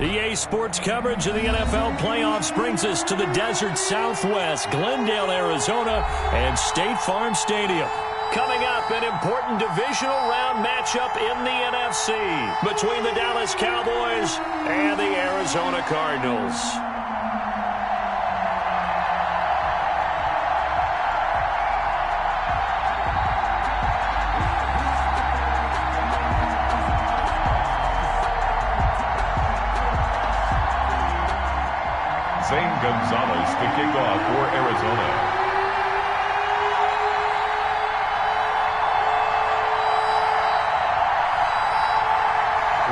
EA Sports coverage of the NFL playoffs brings us to the desert Southwest, Glendale, Arizona, and State Farm Stadium. Coming up, an important divisional round matchup in the NFC between the Dallas Cowboys and the Arizona Cardinals. Gonzalez to kick off for Arizona.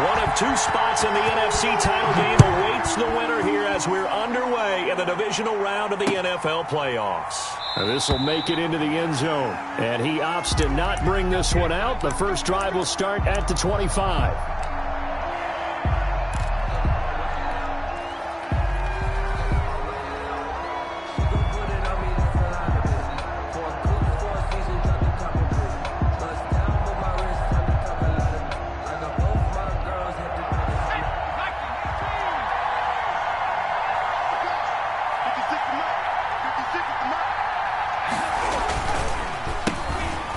One of two spots in the NFC title game awaits the winner here as we're underway in the divisional round of the NFL playoffs. This will make it into the end zone, and he opts to not bring this one out. The first drive will start at the 25.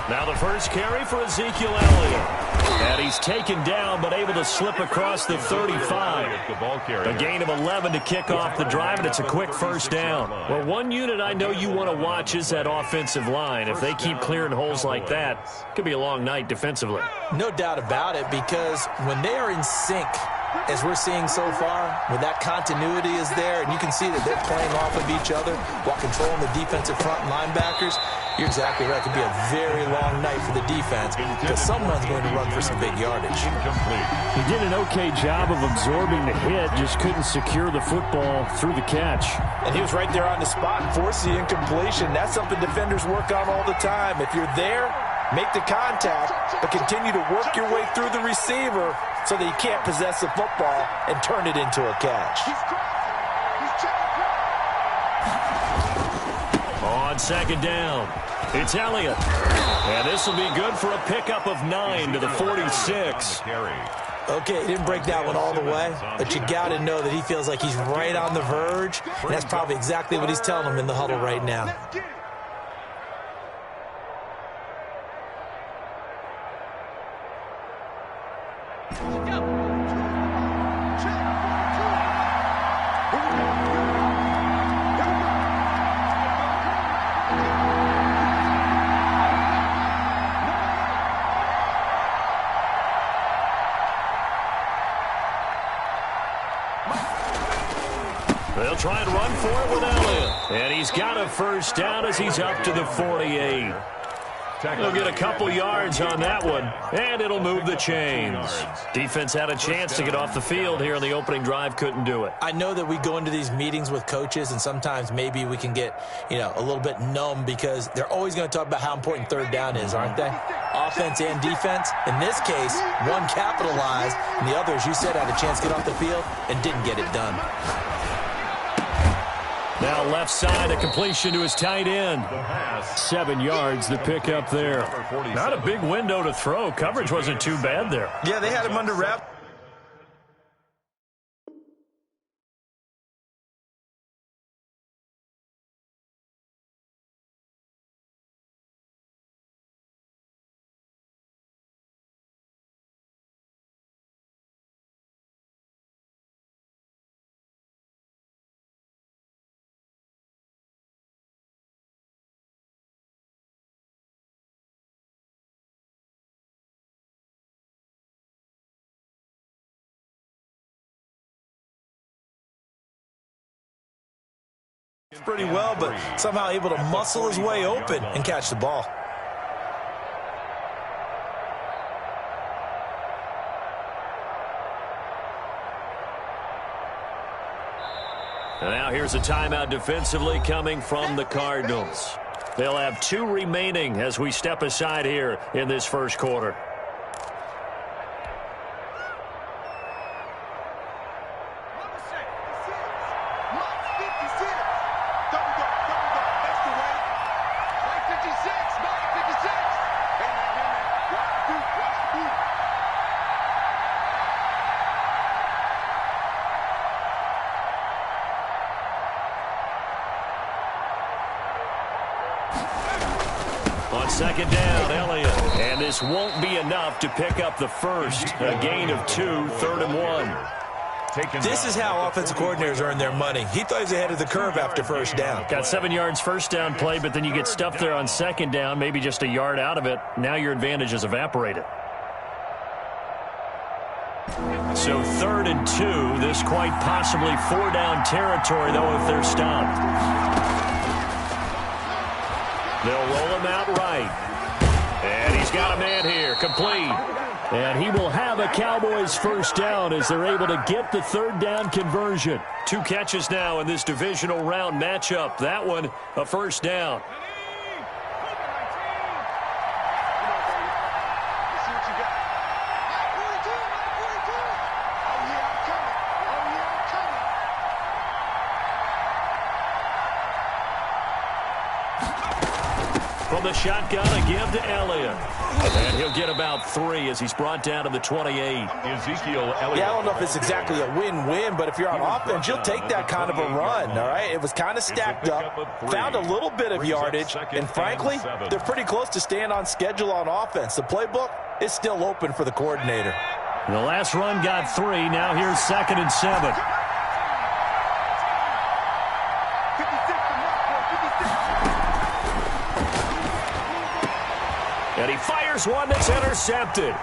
Now the first carry for Ezekiel Elliott. And he's taken down but able to slip across the 35. A gain of 11 to kick off the drive, and it's a quick first down. Well, one unit I know you want to watch is that offensive line. If they keep clearing holes like that, it could be a long night defensively. No doubt about it, because when they are in sync, as we're seeing so far, when that continuity is there, and you can see that they're playing off of each other while controlling the defensive front linebackers, you're exactly right. It could be a very long night for the defense because someone's going to run for some big yardage. He did an okay job of absorbing the hit, just couldn't secure the football through the catch. And he was right there on the spot and forced the incompletion. That's something defenders work on all the time. If you're there, make the contact, but continue to work your way through the receiver so that he can't possess the football and turn it into a catch. On second down, it's Elliott. And this will be good for a pickup of 9 to the 46. Okay, he didn't break that one all the way, but you got to know that he feels like he's right on the verge, and that's probably exactly what he's telling him in the huddle right now. They'll try and run for it with Elliott. And he's got a first down as he's up to the 48. He'll get a couple yards on that one, and it'll move the chains. Defense had a chance to get off the field here on the opening drive, couldn't do it. I know that we go into these meetings with coaches, and sometimes maybe we can get, a little bit numb because they're always going to talk about how important third down is, aren't they? Offense and defense. In this case, one capitalized, and the other, as you said, had a chance to get off the field and didn't get it done. Now left side, a completion to his tight end. 7 yards, the pickup there. Not a big window to throw. Coverage wasn't too bad there. Yeah, they had him under wraps. Pretty well, but somehow able to muscle his way open and catch the ball. And now here's a timeout defensively coming from the Cardinals. They'll have 2 remaining as we step aside here in this first quarter. On second down, Elliott. And this won't be enough to pick up the first. A gain of 2, 3rd and 1. This is how offensive coordinators earn their money. He thought he was ahead of the curve after first down. Got 7 yards first down play, but then you get stuffed there on second down, maybe just a yard out of it. Now your advantage is evaporated. So 3rd and 2. This quite possibly 4-down territory, though, if they're stopped. They'll roll him out right. And he's got a man here, complete. And he will have a Cowboys first down as they're able to get the 3rd down conversion. 2 catches now in this divisional round matchup. That one, a first down. From the shotgun, a give to Elliott. And he'll get about 3 as he's brought down to the 28. Ezekiel Elliott. Yeah, I don't know if it's exactly a win-win, but if you're on offense, you'll take that kind of a run, all right? It was kind of stacked up, found a little bit of yardage, and frankly, they're pretty close to staying on schedule on offense. The playbook is still open for the coordinator. The last run got 3. Now here's 2nd and 7. And he fires one that's intercepted.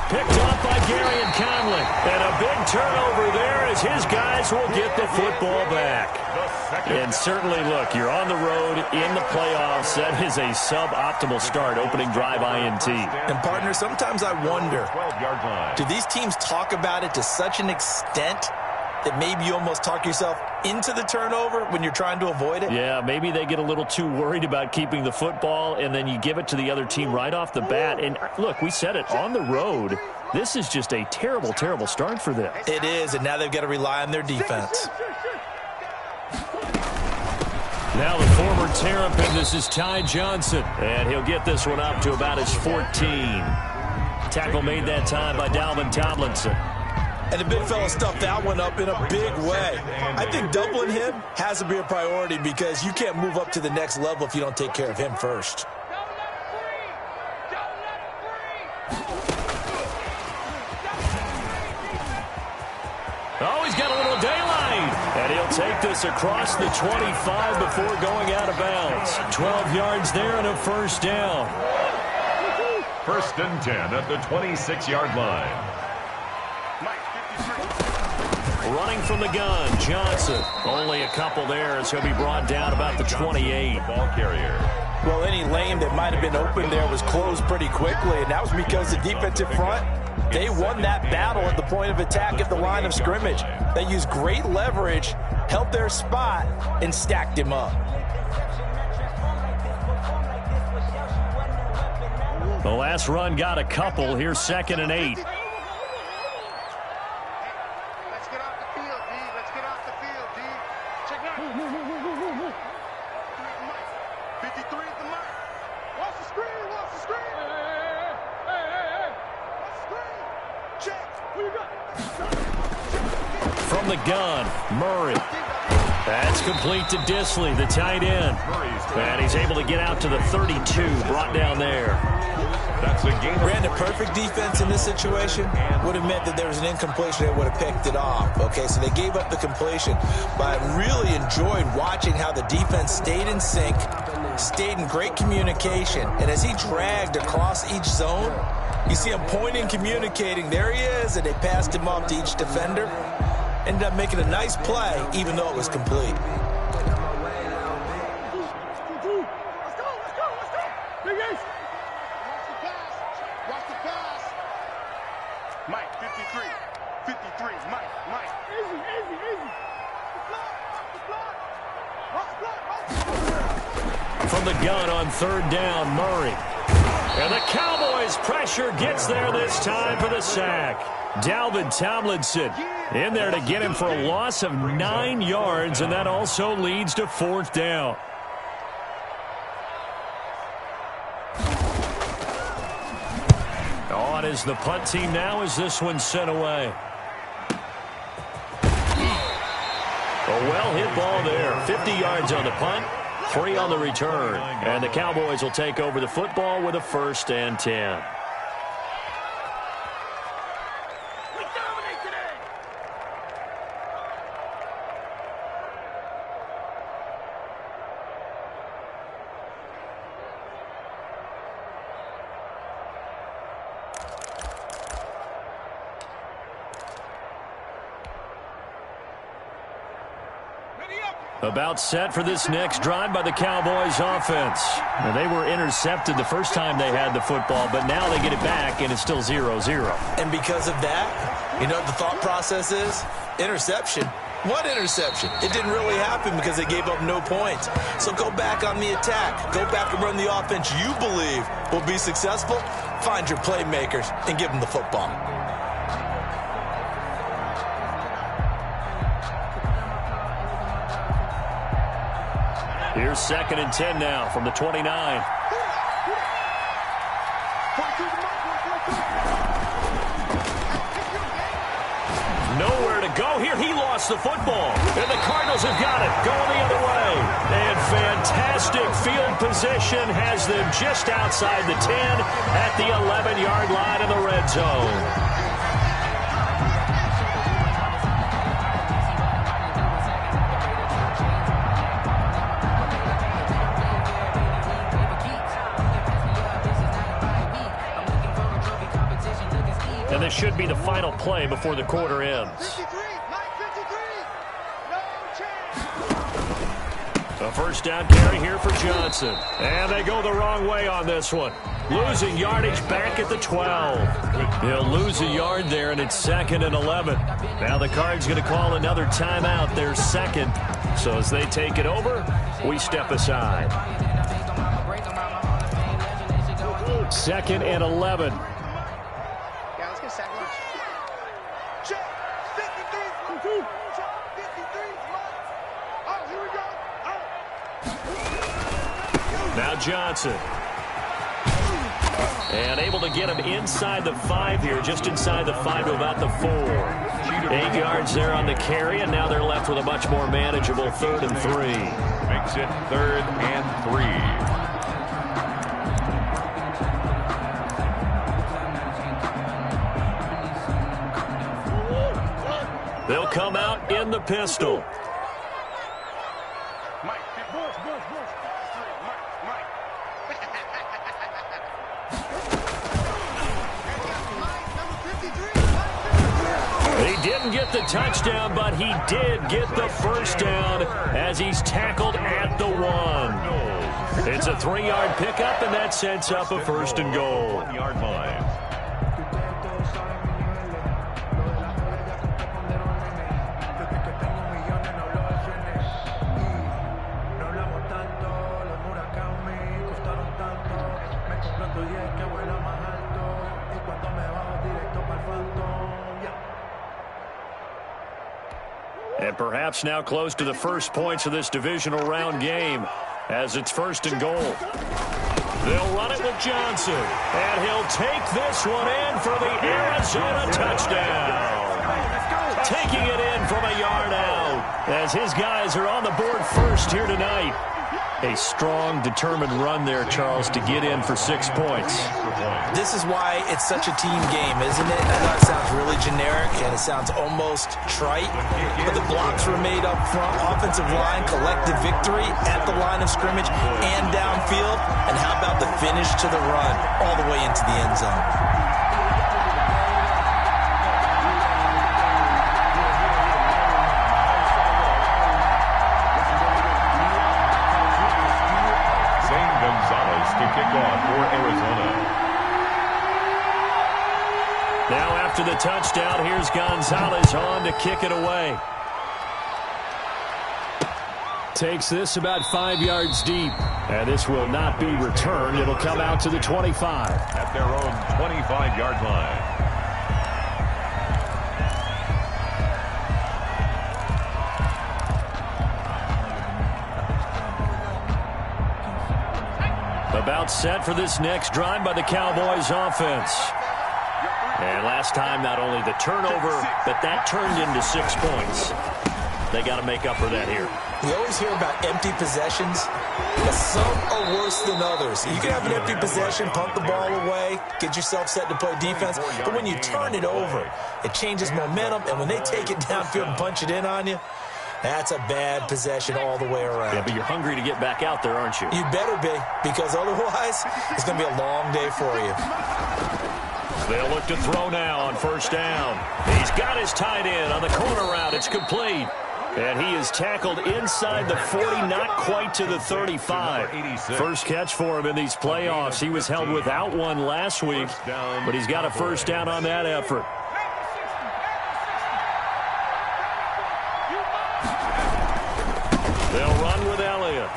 Picked off by Gary and Conley. And a big turnover there as his guys will get the football back. And certainly, look, you're on the road in the playoffs. That is a suboptimal start, opening drive INT. And, partner, sometimes I wonder, do these teams talk about it to such an extent that maybe you almost talk yourself into the turnover when you're trying to avoid it? Yeah, maybe they get a little too worried about keeping the football, and then you give it to the other team right off the bat. And, look, we said it, on the road, this is just a terrible, terrible start for them. It is, and now they've got to rely on their defense. Now the former Terrapin, this is Ty Johnson, and he'll get this one up to about his 14. Tackle made that time by Dalvin Tomlinson. And the big fella stuffed that one up in a big way. I think doubling him has to be a priority because you can't move up to the next level if you don't take care of him first. Oh, he's got a little daylight. And he'll take this across the 25 before going out of bounds. 12 yards there and a first down. 1st and 10 at the 26-yard line. Running from the gun, Johnson. Only a couple there as he'll be brought down about the 28. Ball carrier. Well, any lane that might have been open there was closed pretty quickly, and that was because the defensive front, they won that battle at the point of attack at the line of scrimmage. They used great leverage, held their spot, and stacked him up. The last run got a couple. Here's 2nd and 8. From the gun, Murray. That's complete to Disley, the tight end. And he's able to get out to the 32, brought down there. That's a game. Ran a perfect defense in this situation. Would have meant that there was an incompletion. They would have picked it off. Okay, so they gave up the completion. But I really enjoyed watching how the defense stayed in sync, stayed in great communication. And as he dragged across each zone, you see him pointing, communicating. There he is, and they passed him off to each defender. Ended up making a nice play, even though it was complete. Mike, 53, 53, Mike. Easy. From the gun on 3rd down, Murray. And the Cowboys' pressure gets there this time for the sack. Dalvin Tomlinson in there to get him for a loss of 9 yards, and that also leads to 4th down. On is the punt team now as this one's sent away. A well-hit ball there. 50 yards on the punt. Free on the return. And the Cowboys will take over the football with a 1st and 10. About set for this next drive by the Cowboys offense. Now, they were intercepted the first time they had the football, but now they get it back, and it's still 0-0. And because of that, you know what the thought process is? Interception. What interception? It didn't really happen because they gave up no points. So go back on the attack. Go back and run the offense you believe will be successful. Find your playmakers and give them the football. Here's 2nd and 10 now from the 29. Nowhere to go here. He lost the football. And the Cardinals have got it. Going the other way. And fantastic field position has them just outside the 10 at the 11-yard line in the red zone. And this should be the final play before the quarter ends. A 1st down carry here for Johnson. And they go the wrong way on this one. Losing yardage back at the 12. He'll lose a yard there, and it's 2nd and 11. Now the Cards going to call another timeout. Their 2nd. So as they take it over, we step aside. 2nd and 11. Now Johnson. And able to get him inside the 5 here, just inside the 5 to about the 4. 8 yards there on the carry, and now they're left with a much more manageable 3rd and 3. Makes it 3rd and 3. They'll come out in the pistol. He didn't get the touchdown, but he did get the 1st down as he's tackled at the 1. It's a 3-yard pickup, and that sets up a 1st and goal. Yard line. And perhaps now close to the first points of this divisional round game as it's 1st and goal. They'll run it with Johnson, and he'll take this one in for the Arizona touchdown. Taking it in from a yard out as his guys are on the board first here tonight. A strong, determined run there, Charles, to get in for 6 points. This is why it's such a team game, isn't it? I know it sounds really generic and it sounds almost trite, but the blocks were made up front. Offensive line, collective victory at the line of scrimmage and downfield. And how about the finish to the run all the way into the end zone? To kick off for Arizona. Now after the touchdown, here's Gonzalez on to kick it away. Takes this about 5 yards deep. And this will not be returned. It'll come out to the 25. At their own 25-yard line. About set for this next drive by the Cowboys offense. And last time, not only the turnover, but that turned into 6 points. They got to make up for that here. We always hear about empty possessions, but some are worse than others. You can have an empty possession, pump the ball away, get yourself set to play defense, but when you turn it over, it changes momentum, and when they take it downfield and punch it in on you, that's a bad possession all the way around. Yeah, but you're hungry to get back out there, aren't you? You better be, because otherwise, it's going to be a long day for you. They'll look to throw now on first down. He's got his tight end on the corner route. It's complete. And he is tackled inside the 40, not quite to the 35. First catch for him in these playoffs. He was held without one last week, but he's got a first down on that effort. They'll run with Elliott.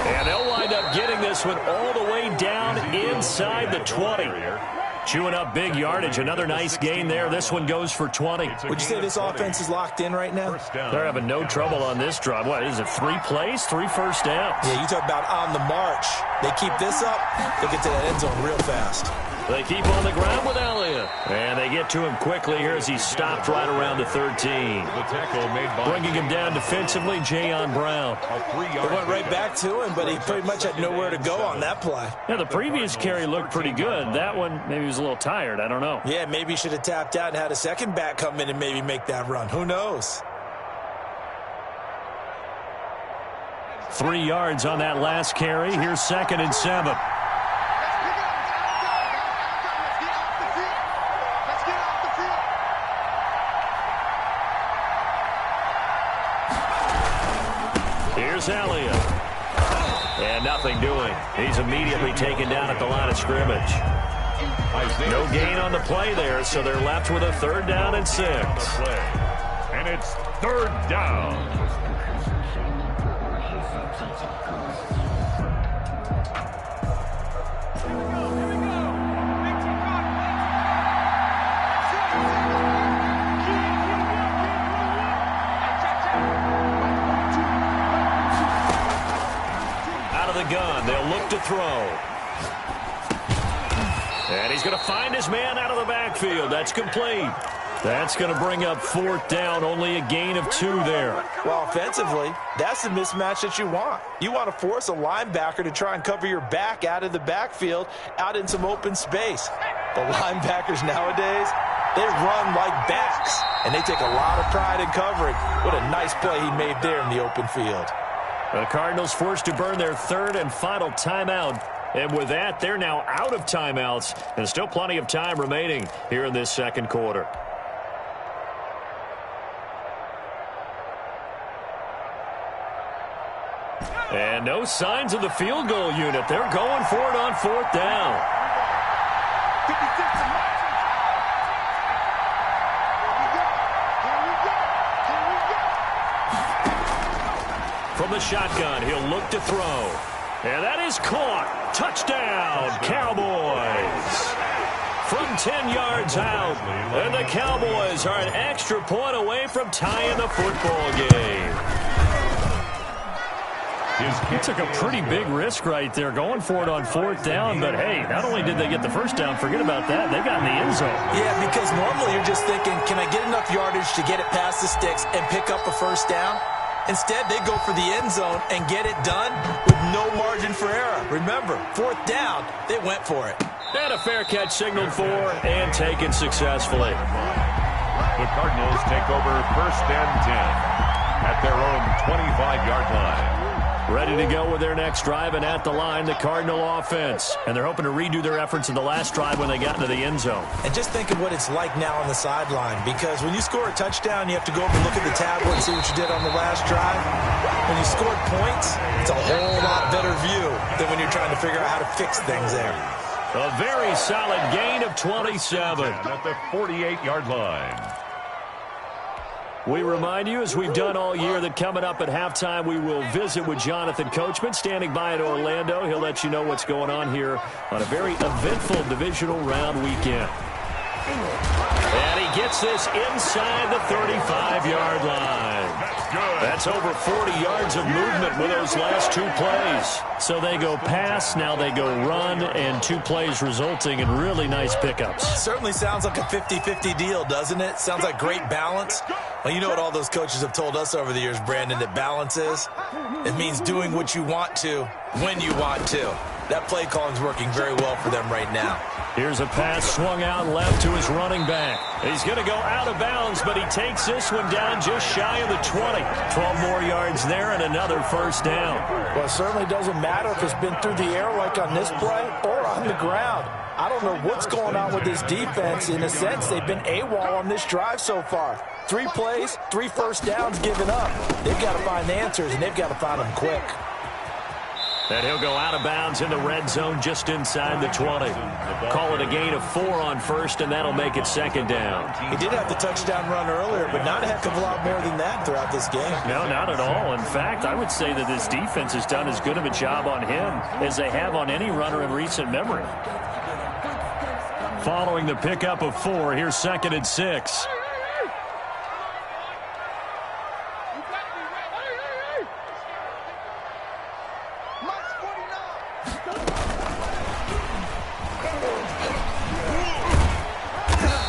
And they'll wind up getting this one all the way down inside the 20. Chewing up big yardage. Another nice gain there. This one goes for 20. Would you say this offense is locked in right now? They're having no trouble on this drive. What is it, 3 plays, 3 first downs? Yeah, you talk about on the march. They keep this up, they'll get to that end zone real fast. They keep on the ground with Elliott. And they get to him quickly here as he stopped right around the 13. The tackle made by bringing him down defensively, Jayon Brown. They went right back to him, but he pretty much had nowhere to go on that play. Yeah, the previous carry looked pretty good. That one, maybe he was a little tired. I don't know. Yeah, maybe he should have tapped out and had a second back come in and maybe make that run. Who knows? 3 yards on that last carry. Here's 2nd and 7. Here's Elliott. And nothing doing. He's immediately taken down at the line of scrimmage. No gain on the play there, so they're left with a 3rd down and 6. And it's 3rd down. Gun. They'll look to throw. And he's going to find his man out of the backfield. That's complete. That's going to bring up 4th down. Only a gain of 2 there. Well, offensively, that's the mismatch that you want. You want to force a linebacker to try and cover your back out of the backfield, out in some open space. The linebackers nowadays, they run like backs, and they take a lot of pride in covering. What a nice play he made there in the open field. The Cardinals forced to burn their 3rd and final timeout. And with that, they're now out of timeouts. And still plenty of time remaining here in this 2nd quarter. And no signs of the field goal unit. They're going for it on 4th down. From the shotgun, he'll look to throw. And that is caught. Touchdown, Cowboys. From 10 yards out. And the Cowboys are an extra point away from tying the football game. He took a pretty big risk right there, going for it on 4th down. But, hey, not only did they get the first down, forget about that, they got in the end zone. Yeah, because normally you're just thinking, can I get enough yardage to get it past the sticks and pick up a first down? Instead, they go for the end zone and get it done with no margin for error. Remember, 4th down, they went for it. And a fair catch signaled for and taken successfully. The Cardinals take over 1st and 10 at their own 25-yard line. Ready to go with their next drive, and at the line, the Cardinal offense. And they're hoping to redo their efforts in the last drive when they got into the end zone. And just think of what it's like now on the sideline, because when you score a touchdown, you have to go over and look at the tablet and see what you did on the last drive. When you scored points, it's a whole lot better view than when you're trying to figure out how to fix things there. A very solid gain of 27. At the 48-yard line. We remind you, as we've done all year, that coming up at halftime, we will visit with Jonathan Coachman, standing by in Orlando. He'll let you know what's going on here on a very eventful divisional round weekend. And he gets this inside the 35-yard line. That's over 40 yards of movement with those last 2 plays. So they go pass, now they go run, and 2 plays resulting in really nice pickups. Certainly sounds like a 50-50 deal, doesn't it? Sounds like great balance. Well, you know what all those coaches have told us over the years, Brandon, that balance is? It means doing what you want to when you want to. That play calling's working very well for them right now. Here's a pass swung out left to his running back. He's going to go out of bounds, but he takes this one down just shy of the 20. 12 more yards there and another first down. Well, it certainly doesn't matter if it's been through the air like on this play or on the ground. I don't know what's going on with this defense. In a sense, they've been AWOL on this drive so far. 3 plays, 3 first downs given up. They've got to find answers, and they've got to find them quick. And he'll go out of bounds in the red zone just inside the 20. Call it a gain of 4 on first, and that'll make it second down. He did have the touchdown run earlier, but not a heck of a lot more than that throughout this game. No, not at all. In fact, I would say that this defense has done as good of a job on him as they have on any runner in recent memory. Following the pickup of 4, here's 2nd and 6.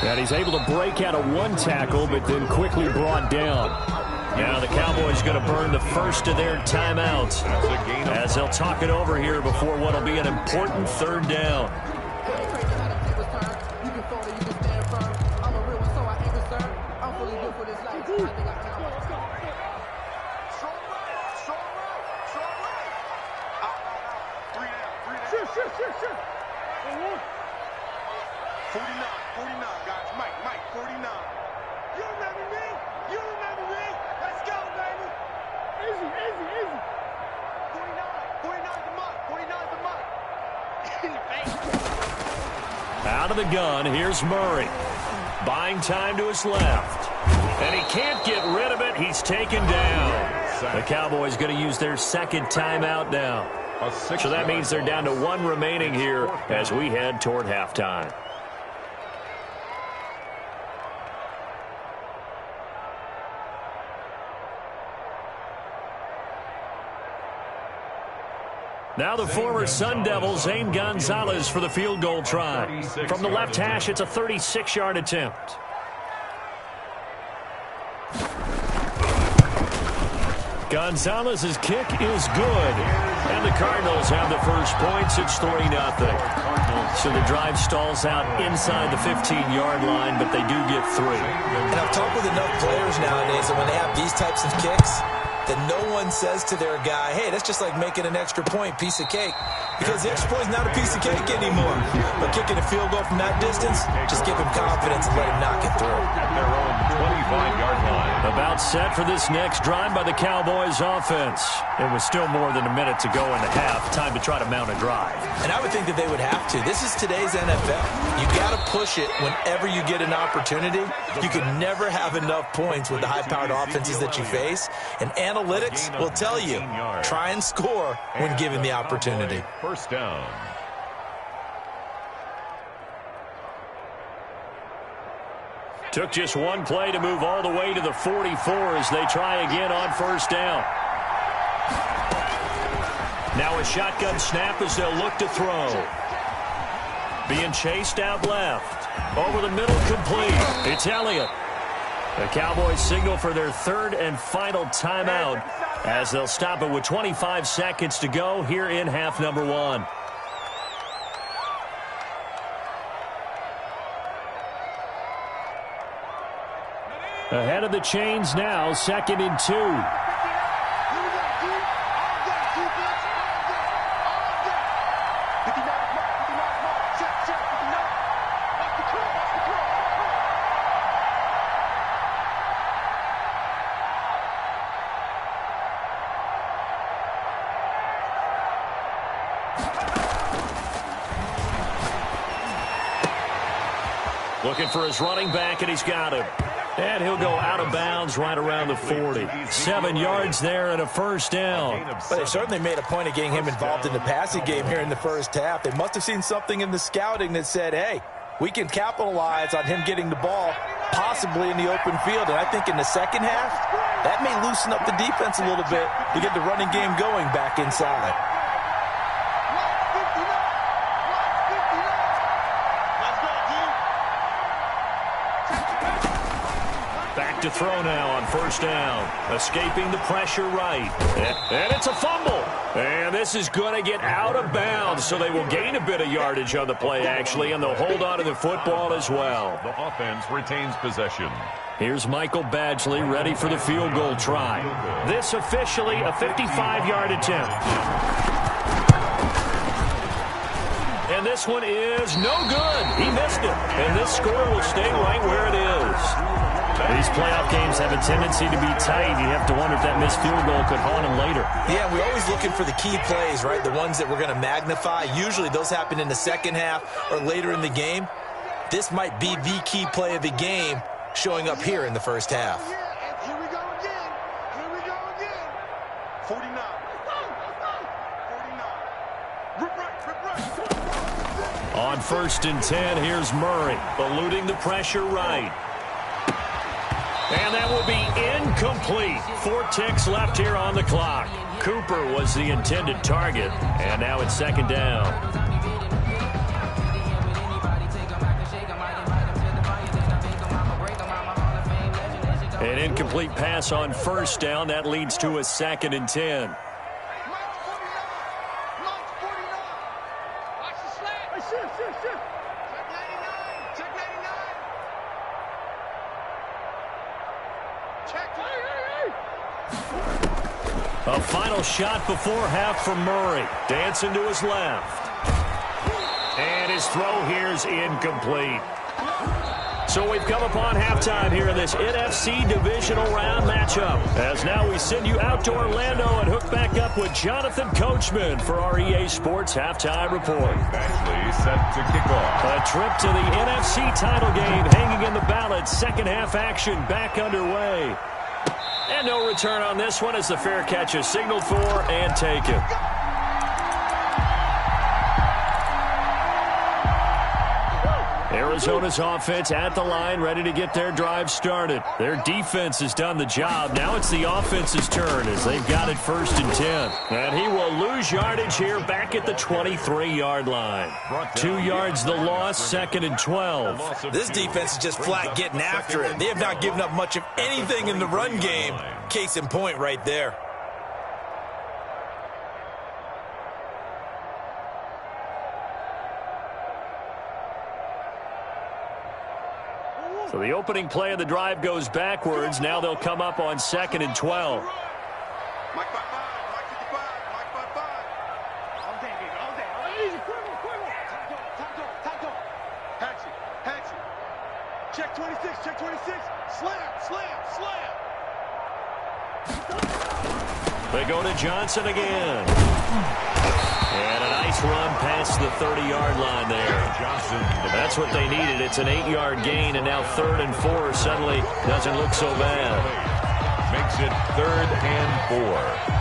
And he's able to break out of 1 tackle, but then quickly brought down. Now the Cowboys going to burn the first of their timeouts as they'll talk it over here before what will be an important 3rd down. Out of the gun, here's Murray. Buying time to his left. And he can't get rid of it. He's taken down. The Cowboys going to use their 2nd timeout now. So that means they're down to 1 remaining here as we head toward halftime. Now the former Sun Devil, Zane Gonzalez, for the field goal try. From the left hash, it's a 36-yard attempt. Gonzalez's kick is good. And the Cardinals have the first points. It's 3-0. So the drive stalls out inside the 15-yard line, but they do get 3. And I've talked with enough players nowadays that when they have these types of kicks, that no one says to their guy, hey, that's just like making an extra point, piece of cake. Because the extra point is not a piece of cake anymore. But kicking a field goal from that distance, just give him confidence and let him knock it through. At their own 25-yard line. About set for this next drive by the Cowboys offense. It was still more than a minute to go in the half. Time to try to mount a drive. And I would think that they would have to. This is today's NFL. You got to push it whenever you get an opportunity. You can never have enough points with the high-powered offenses that you face. And analytics will tell you, try and score when given the opportunity. First down. Took just 1 play to move all the way to the 44 as they try again on first down. Now a shotgun snap as they'll look to throw. Being chased out left. Over the middle, complete. It's Elliott. The Cowboys signal for their 3rd and final timeout as they'll stop it with 25 seconds to go here in half number 1. Ahead of the chains now, 2nd and 2. Looking for his running back, and he's got him. And he'll go out of bounds right around the 40. 7 yards there and a first down. But they certainly made a point of getting him involved in the passing game here in the first half. They must have seen something in the scouting that said, hey, we can capitalize on him getting the ball possibly in the open field. And I think in the second half, that may loosen up the defense a little bit to get the running game going back inside. Back to throw now on first down. Escaping the pressure right. And it's a fumble. And this is going to get out of bounds, so they will gain a bit of yardage on the play, actually, and they'll hold on to the football as well. The offense retains possession. Here's Michael Badgley ready for the field goal try. This officially a 55-yard attempt. And this one is no good. He missed it. And this score will stay right where it is. These playoff games have a tendency to be tight. You have to wonder if that missed field goal could haunt them later. Yeah, we're always looking for the key plays, right? The ones that we're going to magnify. Usually those happen in the second half or later in the game. This might be the key play of the game showing up here in the first half. Here we go again. Here we go again. 49. 49. Rip right. On 1st and 10, here's Murray, eluding the pressure right. And that will be incomplete. 4 ticks left here on the clock. Cooper was the intended target, and now it's 2nd down. An incomplete pass on 1st down. That leads to a 2nd and 10. A final shot before half from Murray. Dancing to his left. And his throw here is incomplete. So we've come upon halftime here in this NFC divisional round matchup. As now we send you out to Orlando and hook back up with Jonathan Coachman for our EA Sports Halftime Report. Actually set to kick off. A trip to the NFC title game hanging in the balance. Second half action back underway. And no return on this one as the fair catch is signaled for and taken. Arizona's offense at the line, ready to get their drive started. Their defense has done the job. Now it's the offense's turn as they've got it 1st and 10. And he will lose yardage here back at the 23-yard line. 2 yards the loss, 2nd and 12. This defense is just flat getting after it. They have not given up much of anything in the run game. Case in point right there. So the opening play of the drive goes backwards. Now they'll come up on 2nd and 12. Mike 5-5. Mike 55. Mike 5-5. All day, baby. All day. Easy. Quiver. Tackle. Hatchet. Check 26. Check 26. Slam. They go to Johnson again. And a nice run past the 30-yard line there. Johnson. That's what they needed. It's an 8-yard gain, and now 3rd and 4 suddenly doesn't look so bad. Makes it 3rd and 4.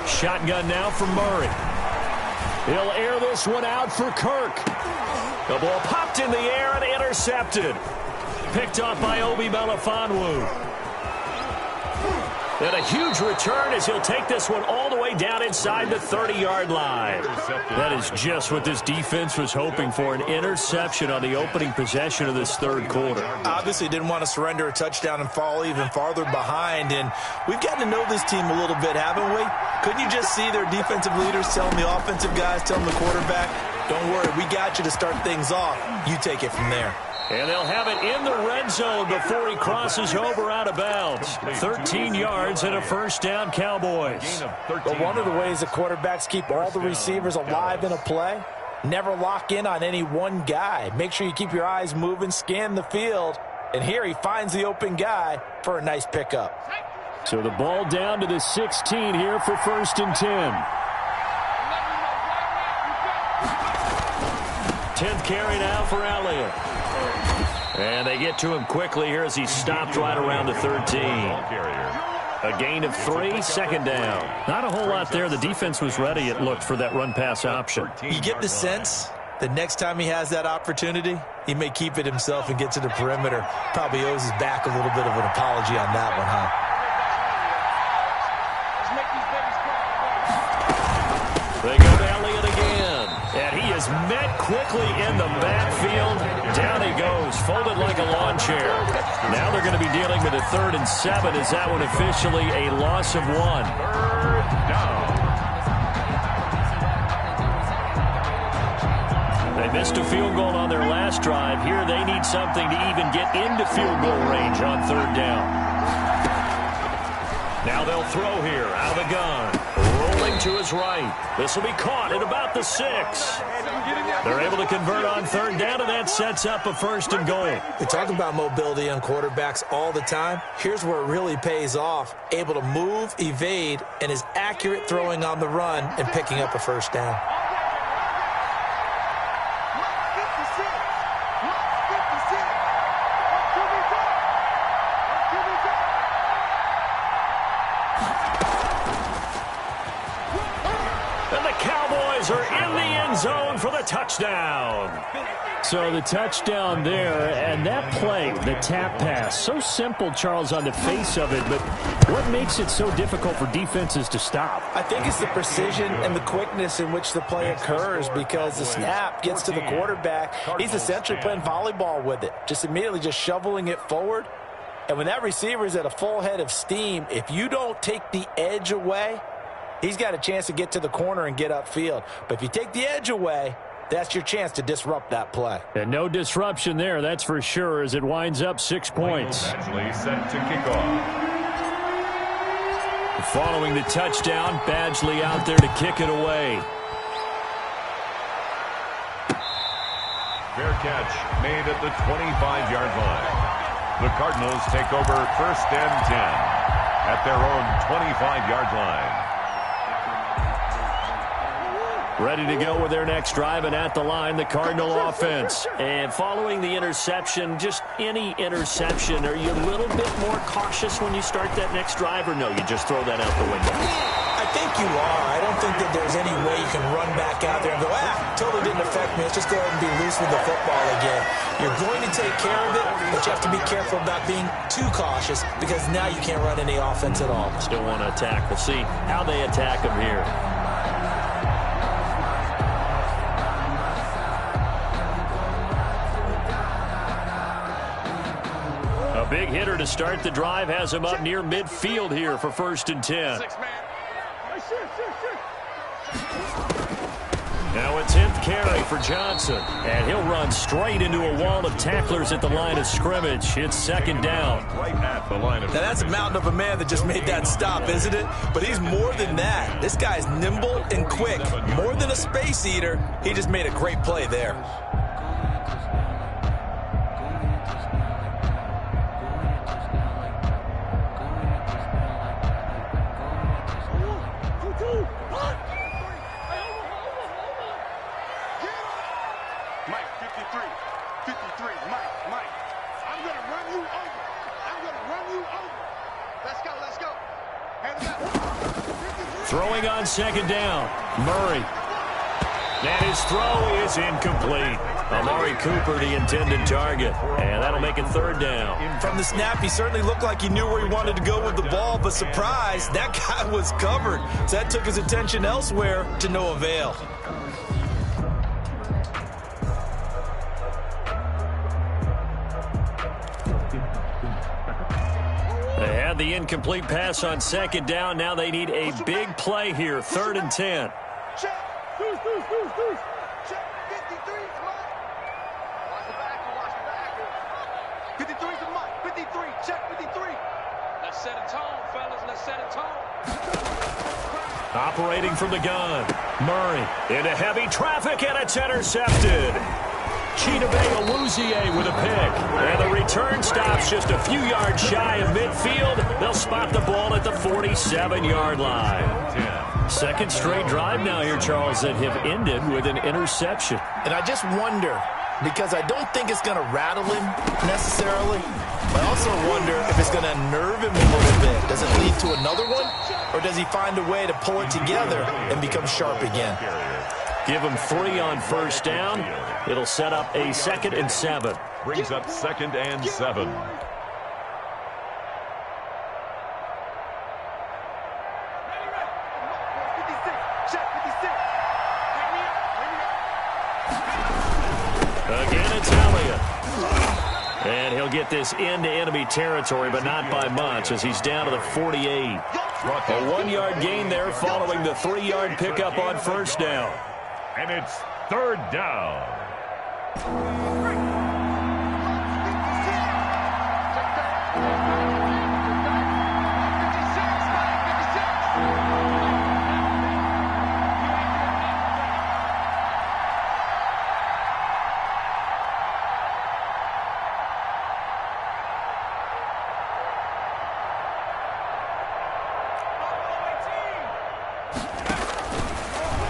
Shotgun now from Murray. He'll air this one out for Kirk. The ball popped in the air and intercepted. Picked off by Obi Melifonwu. And a huge return as he'll take this one all the way down inside the 30-yard line. That is just what this defense was hoping for, an interception on the opening possession of this 3rd quarter. Obviously didn't want to surrender a touchdown and fall even farther behind. And we've gotten to know this team a little bit, haven't we? Couldn't you just see their defensive leaders telling the offensive guys, telling the quarterback, don't worry, we got you to start things off. You take it from there. And they'll have it in the red zone before he crosses over out of bounds. 13 yards and a first down, Cowboys. But one of the ways the quarterbacks keep all the receivers alive in a play, never lock in on any one guy. Make sure you keep your eyes moving, scan the field. And here he finds the open guy for a nice pickup. So the ball down to the 16 here for 1st and 10. 10th carry now for Elliott. And they get to him quickly here as he stopped right around the 13. A gain of 3, 2nd down. Not a whole lot there. The defense was ready, it looked, for that run-pass option. You get the sense the next time he has that opportunity, he may keep it himself and get to the perimeter. Probably owes his back a little bit of an apology on that one, huh? They go to Elliott again. And he is met quickly in the backfield. Down he goes, folded like a lawn chair. Now they're going to be dealing with a 3rd and 7. Is that one officially a loss of 1? 3rd down. They missed a field goal on their last drive. Here they need something to even get into field goal range on 3rd down. Now they'll throw here out of the gun. Rolling to his right. This will be caught at about the 6. They're able to convert on 3rd down, and that sets up a 1st and goal. We talk about mobility on quarterbacks all the time. Here's where it really pays off. Able to move, evade, and is accurate throwing on the run and picking up a 1st down. Are in the end zone for the touchdown. So the touchdown there, and that play, the tap pass, so simple, Charles, on the face of it, but what makes it so difficult for defenses to stop? I think it's the precision and the quickness in which the play occurs, because the snap gets to the quarterback. He's essentially playing volleyball with it, just immediately just shoveling it forward. And when that receiver is at a full head of steam, if you don't take the edge away, he's got a chance to get to the corner and get upfield. But if you take the edge away, that's your chance to disrupt that play. And no disruption there, that's for sure, as it winds up 6 points. Badgley set to kick off. Following the touchdown, Badgley out there to kick it away. Fair catch made at the 25-yard line. The Cardinals take over 1st and 10 at their own 25-yard line. Ready to go with their next drive, and at the line, the Cardinal offense. And following the interception, just any interception, are you a little bit more cautious when you start that next drive, or no, you just throw that out the window? I think you are. I don't think that there's any way you can run back out there and go, totally didn't affect me. Let's just go ahead and be loose with the football again. You're going to take care of it, but you have to be careful about being too cautious, because now you can't run any offense at all. Still want to attack. We'll see how they attack them here. A big hitter to start the drive has him up near midfield here for 1st and 10. Now a 10th carry for Johnson, and he'll run straight into a wall of tacklers at the line of scrimmage. It's 2nd down. Right at the line of now that's a mountain of a man that just made that stop, isn't it? But he's more than that. This guy's nimble and quick. More than a space eater. He just made a great play there. Throwing on 2nd down, Murray. And his throw is incomplete. Amari Cooper, the intended target. And that'll make it 3rd down. From the snap, he certainly looked like he knew where he wanted to go with the ball, but surprise, that guy was covered. So that took his attention elsewhere to no avail. They had the incomplete pass on 2nd down. Now they need a big play here, 3rd and 10. Check. Check 53. Come on. Watch the back. Watch the back. 53's a mark. 53. Check 53. Let's set a tone, fellas. Let's set a tone. Operating from the gun. Murray into heavy traffic, and it's intercepted. Chidobe with a pick. And the return stops just a few yards shy of midfield. They'll spot the ball at the 47-yard line. Second straight drive now here, Charles, that have ended with an interception. And I just wonder, because I don't think it's going to rattle him necessarily, but I also wonder if it's going to nerve him a little bit. Does it lead to another one, or does he find a way to pull it together and become sharp again? Give him 3 on first down. It'll set up a 2nd and 7. Brings up 2nd and 7. Again, it's Elliott. And he'll get this into enemy territory, but not by much, as he's down to the 48. A 1-yard gain there following the 3-yard pickup on first down. And it's 3rd down.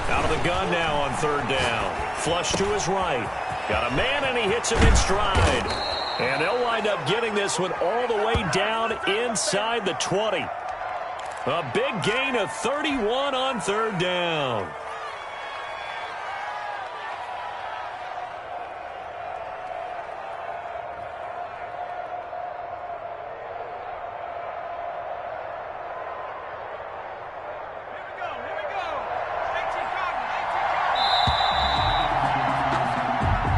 Out of the gun now on 3rd down. Flush to his right. Got a man, and he hits him in stride. And they'll wind up getting this one all the way down inside the 20. A big gain of 31 on 3rd down.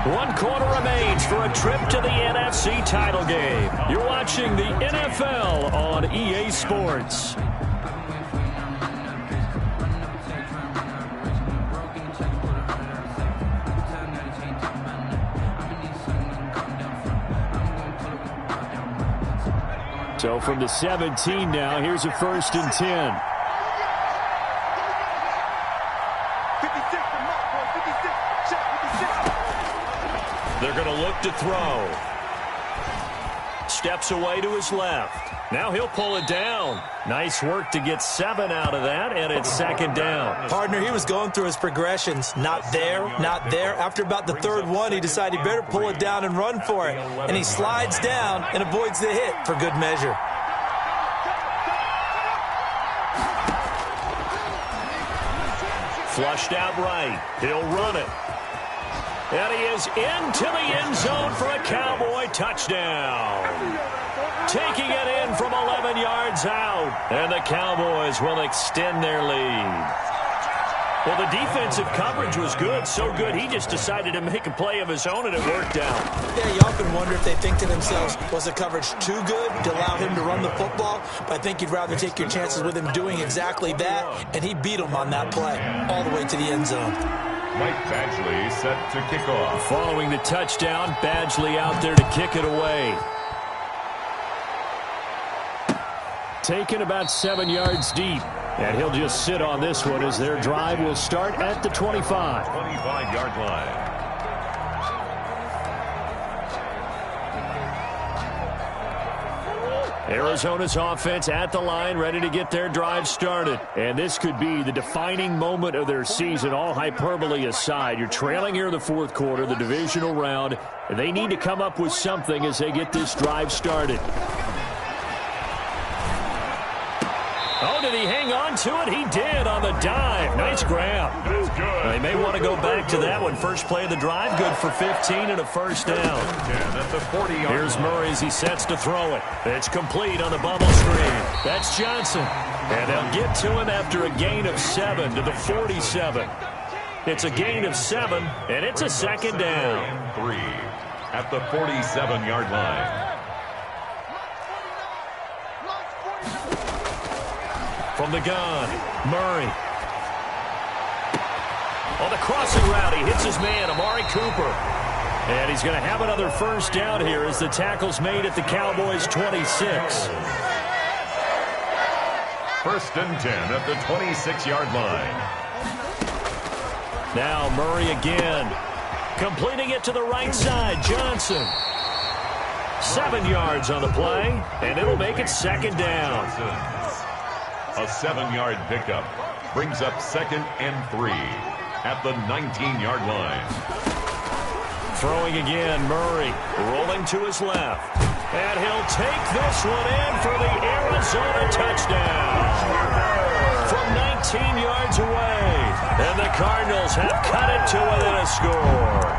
One quarter remains for a trip to the NFC title game. You're watching the NFL on EA Sports. So from the 17 now, here's a 1st and 10. They're going to look to throw. Steps away to his left. Now he'll pull it down. Nice work to get 7 out of that, and it's 2nd down. Partner, he was going through his progressions. Not there, not there. After about the 3rd one, he decided he better pull it down and run for it. And he slides down and avoids the hit for good measure. Flushed out right. He'll run it. And he is into the end zone for a Cowboy touchdown. Taking it in from 11 yards out. And the Cowboys will extend their lead. Well, the defensive coverage was good, so good he just decided to make a play of his own, and it worked out. Yeah, you often wonder if they think to themselves, was the coverage too good to allow him to run the football? But I think you'd rather take your chances with him doing exactly that, and he beat him on that play all the way to the end zone. Mike Badgley set to kick off. Following the touchdown, Badgley out there to kick it away. Taken about 7 yards deep. And he'll just sit on this one as their drive will start at the 25. 25-yard line. Arizona's offense at the line, ready to get their drive started. And this could be the defining moment of their season, all hyperbole aside. You're trailing here in the 4th quarter, the divisional round. And they need to come up with something as they get this drive started. Oh, did he hang on to it? He did on the dive. Nice grab. That's good. They may want to go back to that one. First play of the drive, good for 15 and a 1st down. Yeah, that's a 40-yard line. Here's Murray as he sets to throw it. It's complete on the bubble screen. That's Johnson. And they'll get to him after a gain of 7 to the 47. It's a gain of 7, and it's a 2nd down. 3 at the 47-yard line. From the gun, Murray. On the crossing route, he hits his man, Amari Cooper. And he's going to have another first down here as the tackle's made at the Cowboys' 26. First and 10 at the 26-yard line. Now Murray again. Completing it to the right side. Johnson. 7 yards on the play, and it'll make it second down. A 7-yard pickup brings up 2nd and 3 at the 19-yard line. Throwing again, Murray rolling to his left. And he'll take this one in for the Arizona touchdown. From 19 yards away. And the Cardinals have cut it to within a score.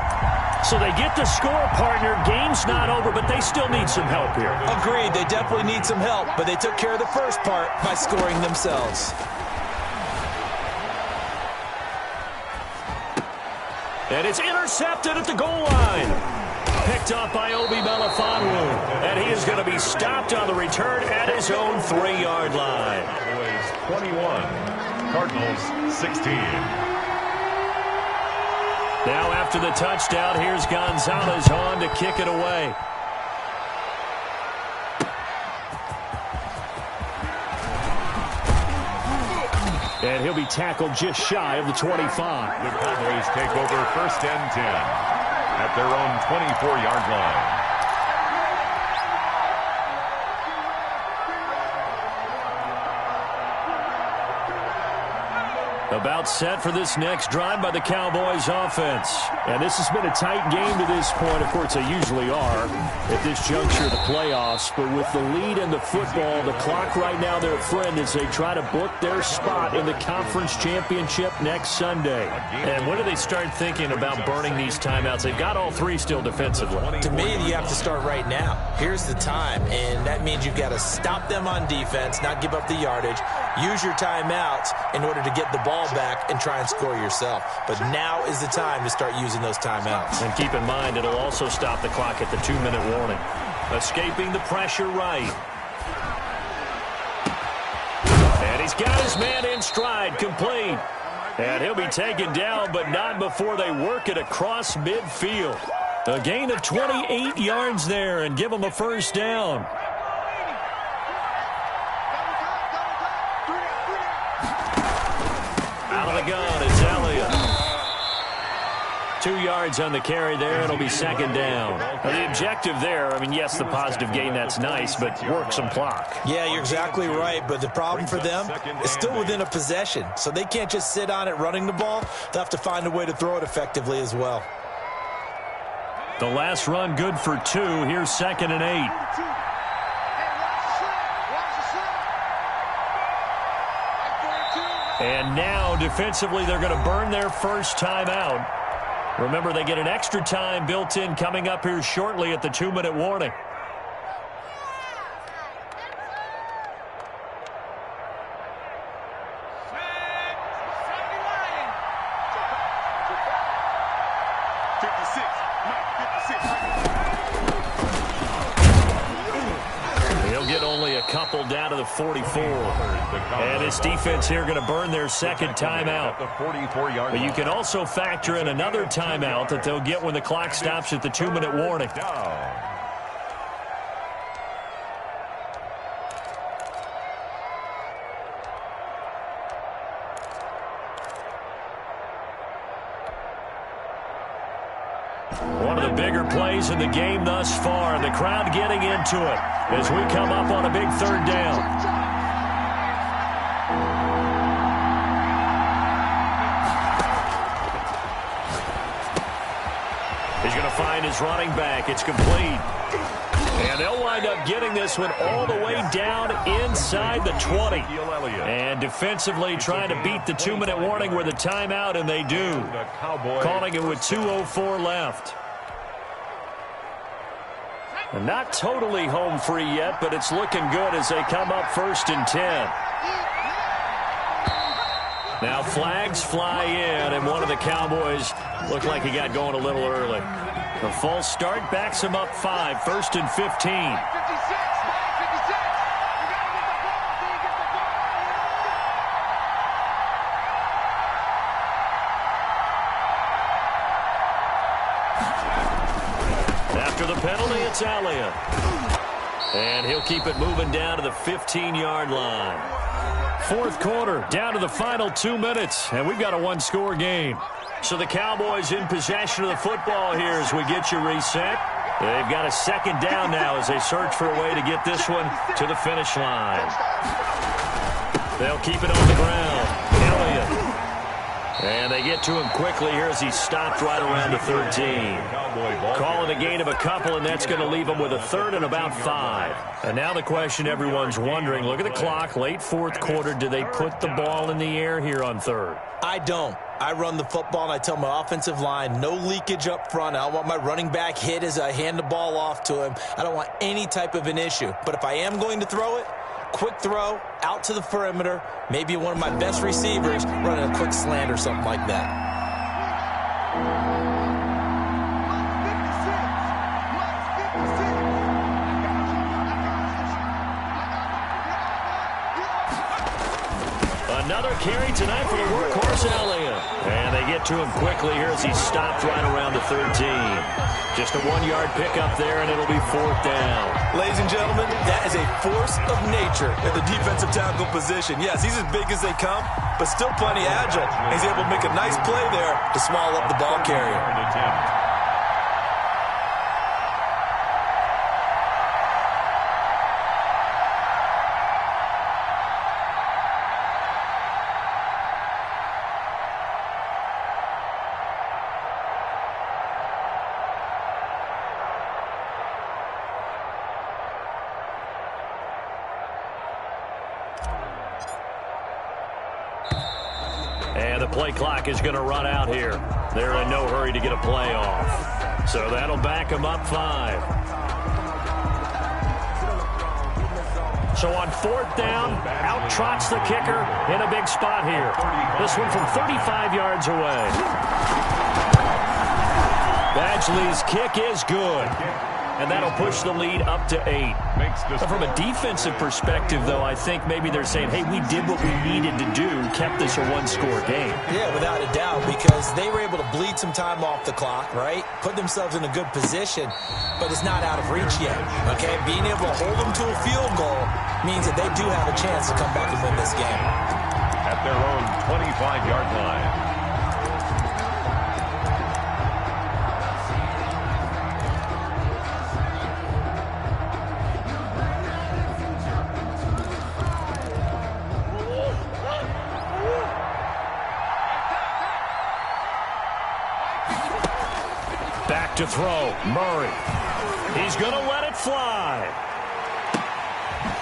So they get the score, partner. Game's not over, but they still need some help here. Agreed. They definitely need some help, but they took care of the first part by scoring themselves. And it's intercepted at the goal line. Picked off by Obi Melifonwu. And he is going to be stopped on the return at his own 3-yard line. Cowboys 21, Cardinals 16. Now after the touchdown, here's Gonzalez on to kick it away. And he'll be tackled just shy of the 25. The Cowboys take over 1st and 10 at their own 24-yard line. About set for this next drive by the Cowboys offense. And this has been a tight game to this point. Of course, they usually are at this juncture of the playoffs. But with the lead in the football, the clock right now, their friend, as they try to book their spot in the conference championship next Sunday. And when do they start thinking about burning these timeouts? They've got all 3 still defensively. To me, you have to start right now. Here's the time, and that means you've got to stop them on defense, not give up the yardage. Use your timeouts in order to get the ball back and try and score yourself. But now is the time to start using those timeouts. And keep in mind, it'll also stop the clock at the 2-minute warning. Escaping the pressure right. And he's got his man in stride, complete. And he'll be taken down, but not before they work it across midfield. A gain of 28 yards there and give them a first down. Out of the gun, it's Elliott. 2 yards on the carry there. It'll be second down. Now, the objective there, I mean, yes, the positive gain, that's nice, but work some clock. Yeah, you're exactly right, but the problem for them is still within a possession, so they can't just sit on it running the ball. They'll have to find a way to throw it effectively as well. The last run good for 2. Here's 2nd and 8. And now, defensively, they're going to burn their first timeout. Remember, they get an extra time built in coming up here shortly at the 2-minute warning. He'll get only a couple down to the 44. And his defense here going to burn their second timeout. But you can also factor in another timeout that they'll get when the clock stops at the 2-minute warning. One of the bigger plays in the game thus far, and the crowd getting into it as we come up on a big 3rd down. He's going to find his running back. It's complete. And they'll wind up getting this one all the way down inside the 20. And defensively trying to beat the 2-minute warning with a timeout, and they do. Calling it with 2:04 left. And not totally home free yet, but it's looking good as they come up 1st and 10. Now flags fly in, and one of the Cowboys looked like he got going a little early. The false start backs him up 5, 1st and 15. After the penalty, it's Elliott. And he'll keep it moving down to the 15-yard line. Fourth quarter, down to the final 2 minutes, and we've got a one-score game. So the Cowboys in possession of the football here as we get you reset. They've got a second down now as they search for a way to get this one to the finish line. They'll keep it on the ground. Elliott. And they get to him quickly here as he stopped right around the 13. Calling a gain of a couple, and that's going to leave him with a third and about 5. And now the question everyone's wondering, look at the clock, late fourth quarter, do they put the ball in the air here on third? I don't. I run the football, and I tell my offensive line, no leakage up front. I don't want my running back hit as I hand the ball off to him. I don't want any type of an issue. But if I am going to throw it, quick throw, out to the perimeter, maybe one of my best receivers running a quick slant or something like that. Another carry tonight for the workhorse Elliott. And they get to him quickly here as he stopped right around the 13. Just a 1-yard pickup there, and it'll be fourth down. Ladies and gentlemen, that is a force of nature at the defensive tackle position. Yes, he's as big as they come, but still plenty agile. He's able to make a nice play there to swallow up the ball carrier. And the play clock is going to run out here. They're in no hurry to get a play off. So that'll back them up 5. So on fourth down, out trots the kicker in a big spot here. This one from 35 yards away. Badgley's kick is good. And that'll push the lead up to 8. From a defensive perspective, though, I think maybe they're saying, hey, we did what we needed to do, kept this a one-score game. Yeah, without a doubt, because they were able to bleed some time off the clock, right? Put themselves in a good position, but it's not out of reach yet, okay? Being able to hold them to a field goal means that they do have a chance to come back and win this game. At their own 25-yard line. To throw, Murray. He's going to let it fly.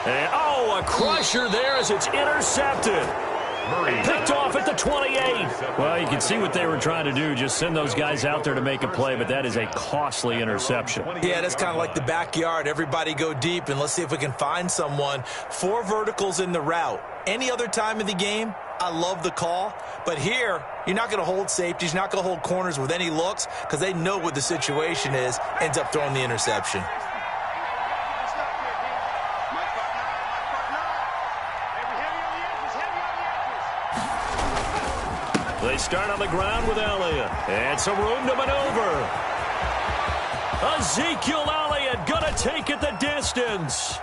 And, oh, a crusher there as it's intercepted. Murray picked off at the 28. Well, you can see what they were trying to do, just send those guys out there to make a play, but that is a costly interception. Yeah, that's kind of like the backyard. Everybody go deep, and let's see if we can find someone. 4 verticals in the route. Any other time of the game, I love the call. But here, you're not going to hold safeties. You're not going to hold corners with any looks because they know what the situation is. Ends up throwing the interception. They start on the ground with Elliott. And some room to maneuver. Ezekiel Elliott going to take it the distance.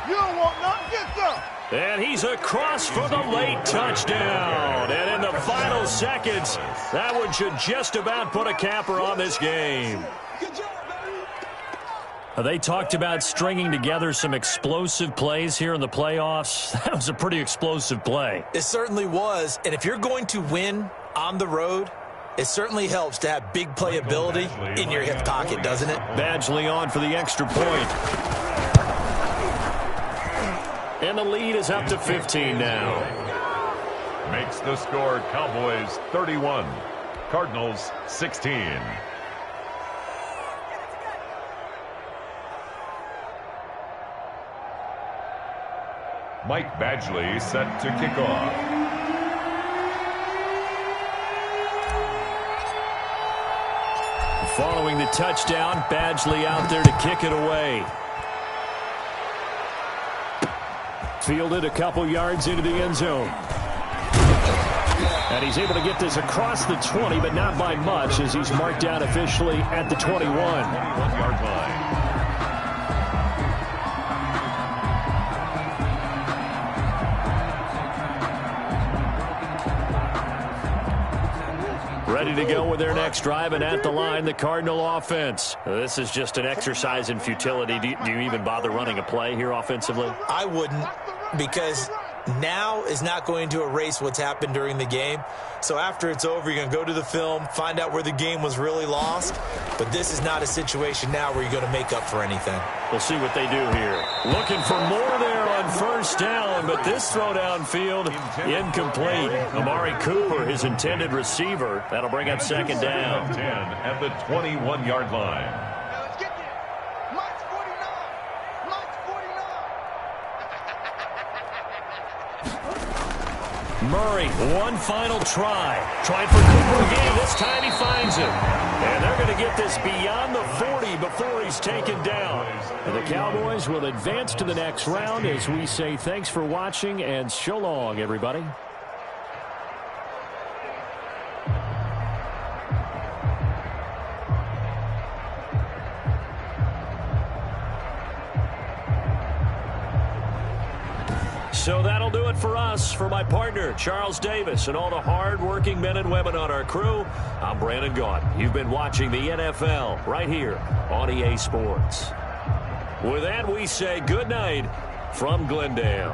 You don't want nothing, get some. And he's across for the late touchdown. And in the final seconds, that one should just about put a capper on this game. Good job, baby. They talked about stringing together some explosive plays here in the playoffs. That was a pretty explosive play. It certainly was. And if you're going to win on the road, it certainly helps to have big playability in your hip pocket, doesn't it? Badgley on for the extra point. And the lead is up to 15 now. Makes the score Cowboys 31, Cardinals 16. Mike Badgley set to kick off. Following the touchdown, Badgley out there to kick it away. Fielded a couple yards into the end zone. And he's able to get this across the 20, but not by much, as he's marked down officially at the 21. 21-yard line. Ready to go with their next drive, and at the line, the Cardinal offense. This is just an exercise in futility. Do you even bother running a play here offensively? I wouldn't, because now is not going to erase what's happened during the game. So after it's over, you're going to go to the film, find out where the game was really lost. But this is not a situation now where you're going to make up for anything. We'll see what they do here. Looking for more there on first down, but this throw downfield incomplete. Amari Cooper, his intended receiver. That'll bring up second down. 10 at the 21-yard line. Now let's get there. Mike's 49. Mike's 49. Murray, one final try. Trying for Cooper again. This time he finds him. And they're going to get this beyond the 40 before he's taken down. And the Cowboys will advance to the next round as we say thanks for watching and so long, everybody. So that'll do it for us. For my partner, Charles Davis, and all the hard-working men and women on our crew, I'm Brandon Gaudin. You've been watching the NFL right here on EA Sports. With that, we say good night from Glendale.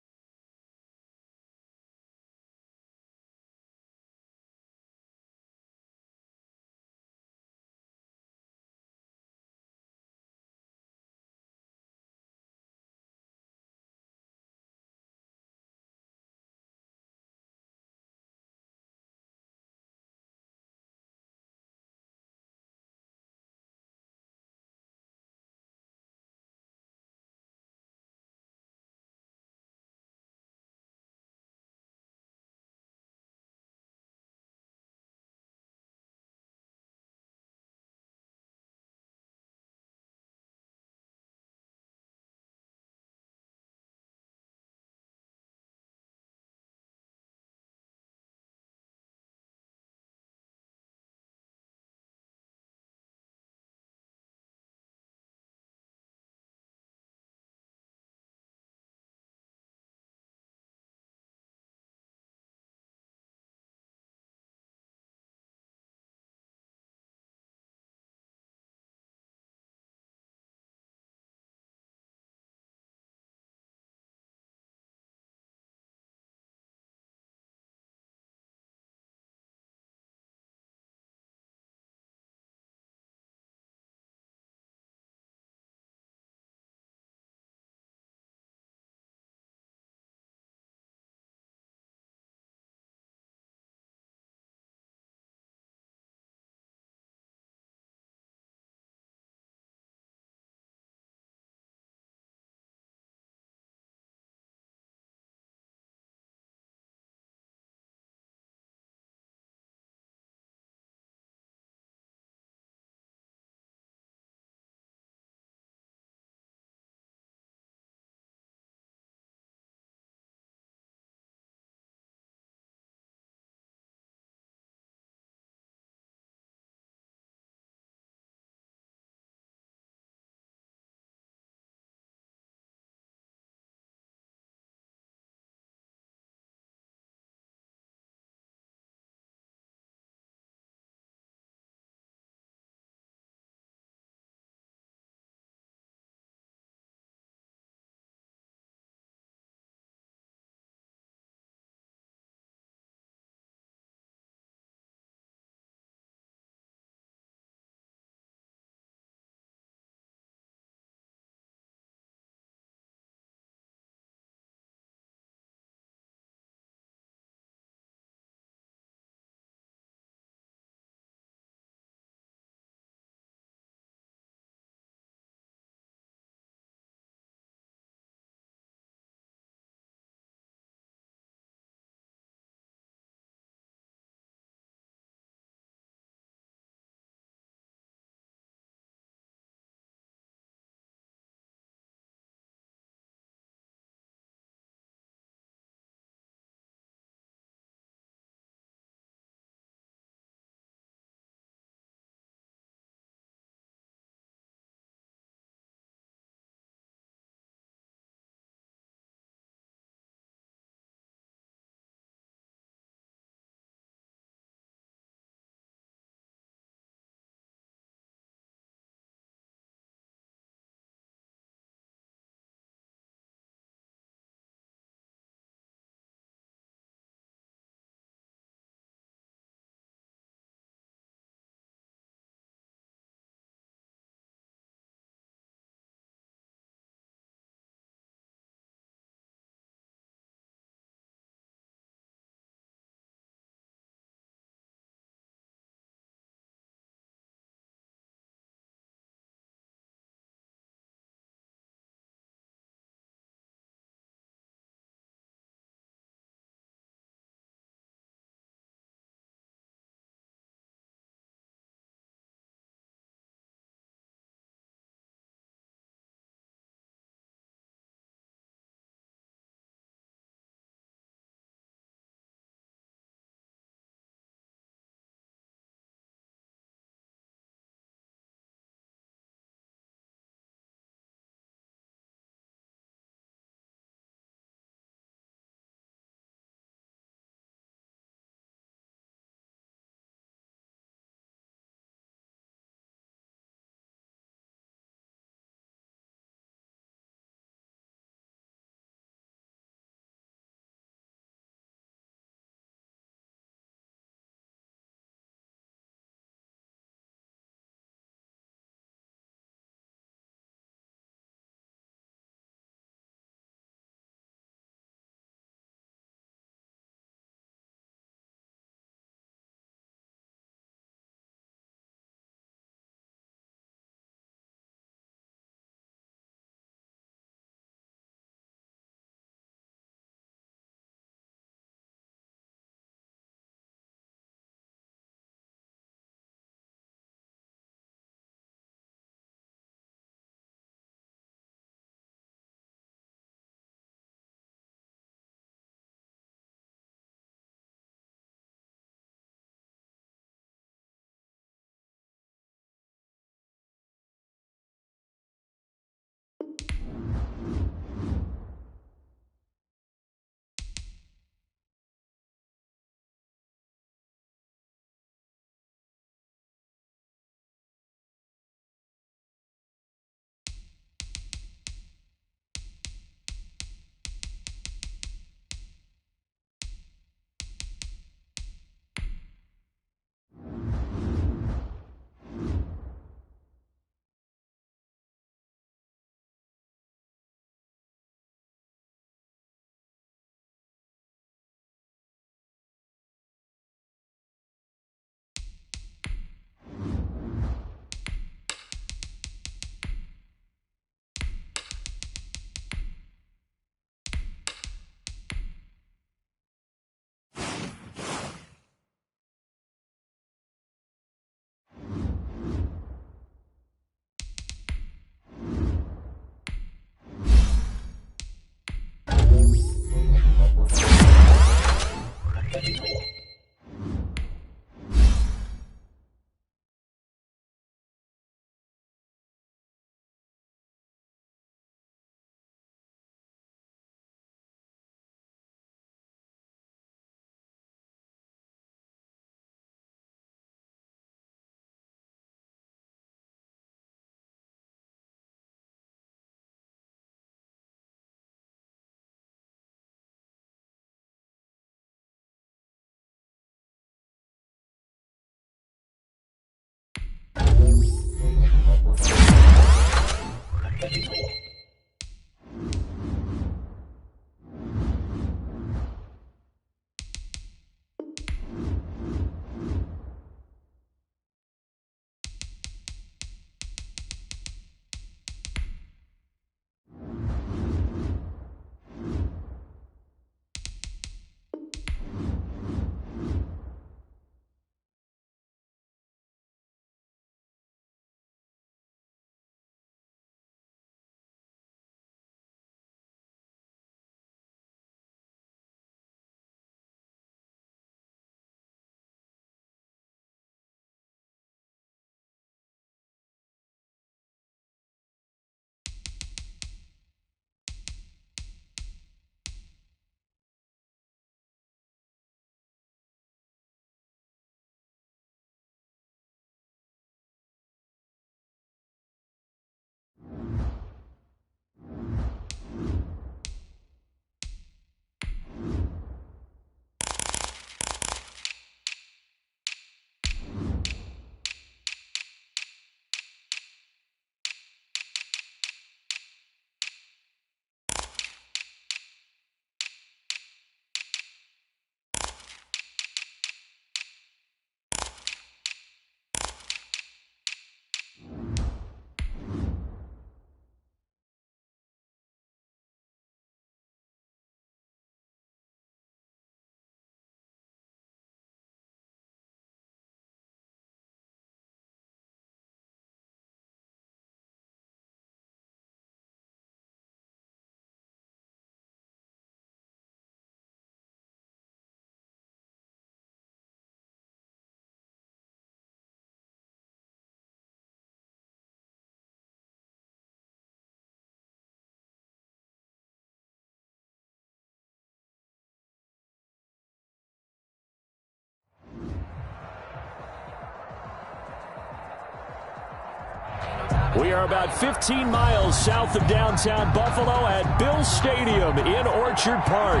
We are about 15 miles south of downtown Buffalo at Bills Stadium in Orchard Park.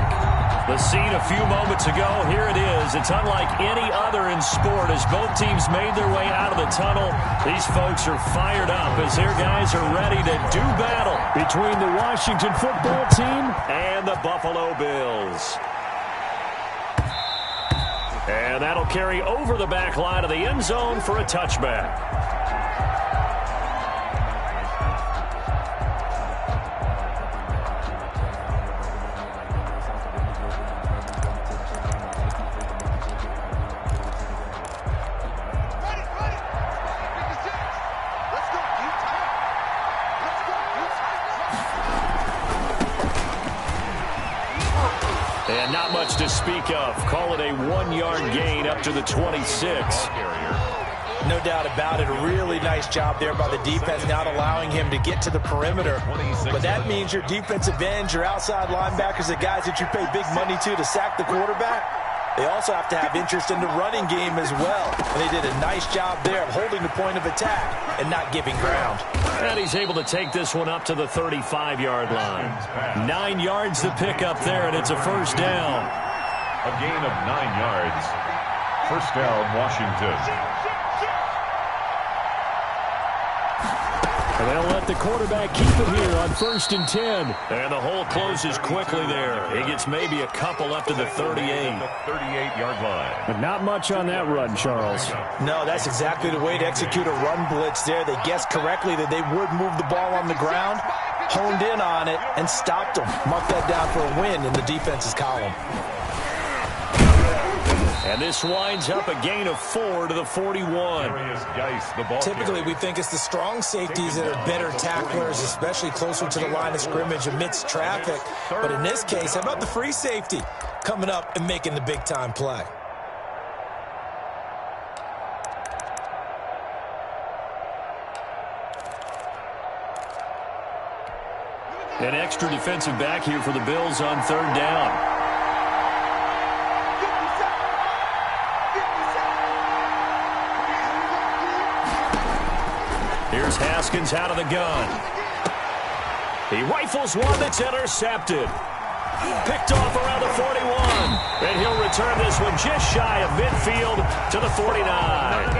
The scene a few moments ago, here it is. It's unlike any other in sport as both teams made their way out of the tunnel. These folks are fired up as their guys are ready to do battle between the Washington football team and the Buffalo Bills. And that'll carry over the back line of the end zone for a touchback. And not much to speak of. Call it a 1-yard gain up to the 26. No doubt about it. A really nice job there by the defense, not allowing him to get to the perimeter. But that means your defensive ends, your outside linebackers, the guys that you pay big money to sack the quarterback, they also have to have interest in the running game as well. And they did a nice job there of holding the point of attack and not giving ground. And he's able to take this one up to the 35-yard line. 9 yards to pick up there, and it's a first down. A gain of 9 yards. First down, Washington. And they'll let the quarterback keep it here on 1st and 10. And the hole closes quickly there. He gets maybe a couple up to the 38. The 38-yard line. But not much on that run, Charles. No, that's exactly the way to execute a run blitz there. They guessed correctly that they would move the ball on the ground, honed in on it, and stopped them. Mark that down for a win in the defense's column. And this winds up a gain of 4 to the 41. Typically, we think it's the strong safeties that are better tacklers, especially closer to the line of scrimmage amidst traffic. But in this case, how about the free safety coming up and making the big-time play? An extra defensive back here for the Bills on 3rd down. Here's Haskins out of the gun. He rifles one that's intercepted. Picked off around the 41. And he'll return this one just shy of midfield to the 49.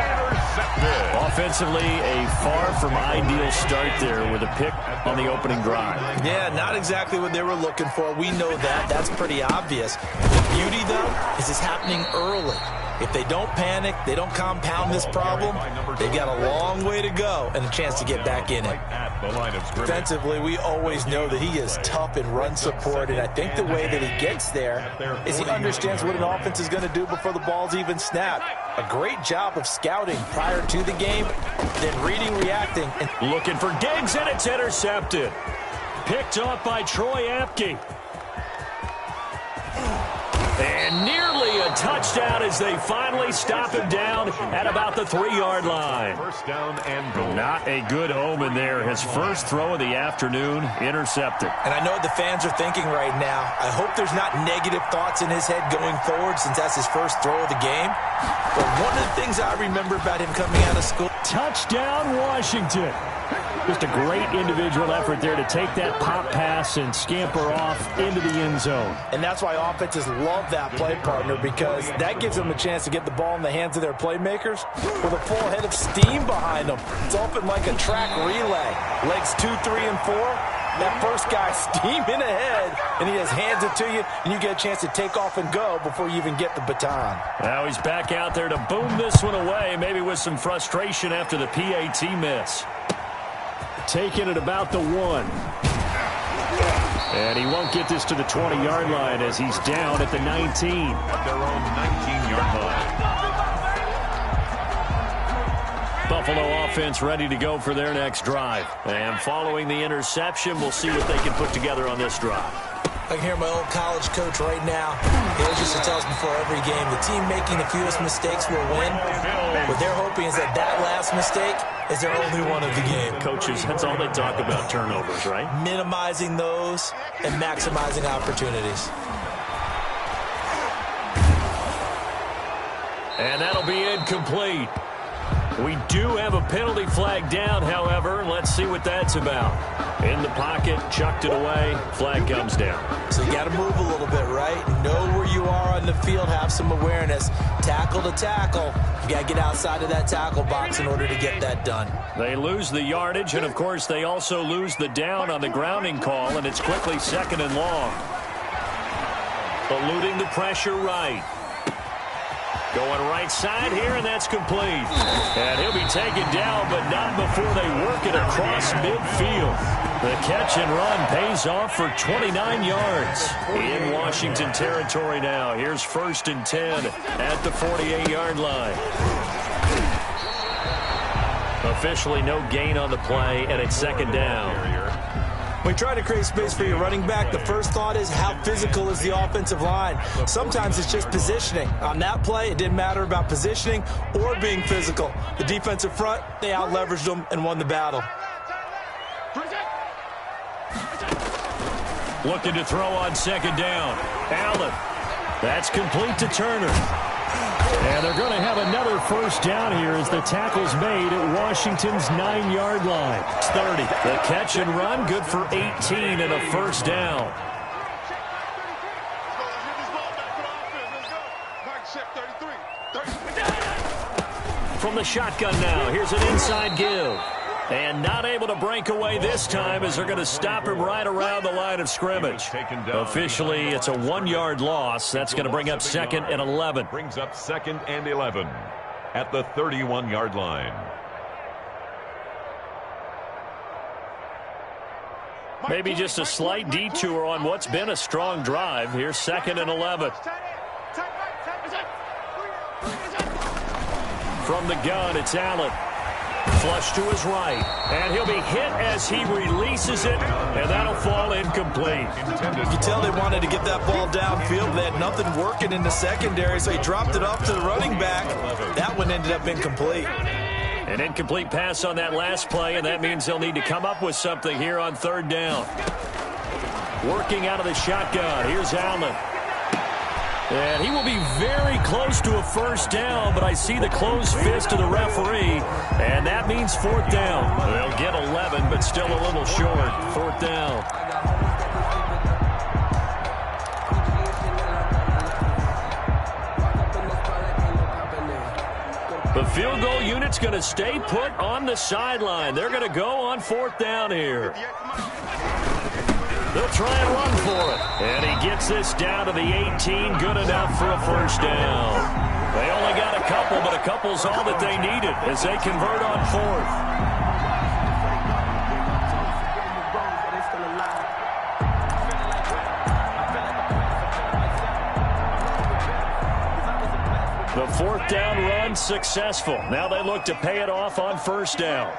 Offensively, a far from ideal start there with a pick on the opening drive. Yeah, not exactly what they were looking for. We know that. That's pretty obvious. The beauty, though, is it's happening early. If they don't panic, they don't compound this problem, they've got a long way to go and a chance to get back in it. Defensively, we always know that he is tough in run support, and I think the way that he gets there is he understands what an offense is going to do before the ball's even snapped. A great job of scouting prior to the game, then reading, reacting. And looking for Diggs, and it's intercepted. Picked off by Troy Apke. And nearly a touchdown as they finally stop him down at about the 3-yard line. First down and goal. Not a good omen there. His first throw of the afternoon intercepted. And I know what the fans are thinking right now. I hope there's not negative thoughts in his head going forward since that's his first throw of the game. But one of the things I remember about him coming out of school. Touchdown, Washington. Just a great individual effort there to take that pop pass and scamper off into the end zone. And that's why offenses love that play partner, because that gives them a chance to get the ball in the hands of their playmakers with a full head of steam behind them. It's open like a track relay. Legs 2, 3, and 4. That first guy steaming ahead, and he just hands it to you, and you get a chance to take off and go before you even get the baton. Now he's back out there to boom this one away, maybe with some frustration after the PAT miss. Taking it about the 1. And he won't get this to the 20-yard line as he's down at the 19. At their own 19-yard line. Buffalo offense ready to go for their next drive. And following the interception, we'll see what they can put together on this drive. I can hear my old college coach right now. He always used to tell us before every game, the team making the fewest mistakes will win. What they're hoping is that that last mistake is their only one of the game. Coaches, that's all they talk about, turnovers, right? Minimizing those and maximizing opportunities. And that'll be incomplete. We do have a penalty flag down, however. Let's see what that's about. In the pocket, chucked it away, flag comes down. So you got to move a little bit, right? Know where you are on the field, have some awareness. Tackle to tackle. You got to get outside of that tackle box in order to get that done. They lose the yardage, and of course they also lose the down on the grounding call, and it's quickly 2nd and long. Eluding the pressure right. Going right side here, and that's complete. And he'll be taken down, but not before they work it across midfield. The catch and run pays off for 29 yards. In Washington territory now. Here's 1st and 10 at the 48-yard line. Officially no gain on the play, and it's 2nd down. When you try to create space for your running back, the first thought is how physical is the offensive line. Sometimes it's just positioning. On that play, it didn't matter about positioning or being physical. The defensive front, they out-leveraged them and won the battle. Looking to throw on 2nd down. Allen. That's complete to Turner. And they're going to have another 1st down here as the tackle's made at Washington's 9-yard line. It's 30. The catch and run, good for 18 and a 1st down. From the shotgun now, here's an inside give. And not able to break away this time as they're going to stop him right around the line of scrimmage. Officially, it's a 1-yard loss. That's going to bring up 2nd and 11. Brings up 2nd and 11 at the 31-yard line. Maybe just a slight detour on what's been a strong drive. Here's 2nd and 11. From the gun, it's Allen. Flush to his right, and he'll be hit as he releases it, and that'll fall incomplete. You can tell they wanted to get that ball downfield. They had nothing working in the secondary, so he dropped it off to the running back. That one ended up incomplete. An incomplete pass on that last play, and that means they'll need to come up with something here on 3rd down. Working out of the shotgun, here's Allen. And he will be very close to a 1st down, but I see the closed fist of the referee, and that means 4th down. They'll get 11, but still a little short. 4th down. The Field goal unit's going to stay put on the sideline. They're going to go on 4th down here. They'll try and run for it. And he gets this down to the 18. Good enough for a first down. They only got a couple, but a couple's all that they needed as they convert on 4th. The 4th down run successful. Now they look to pay it off on 1st down.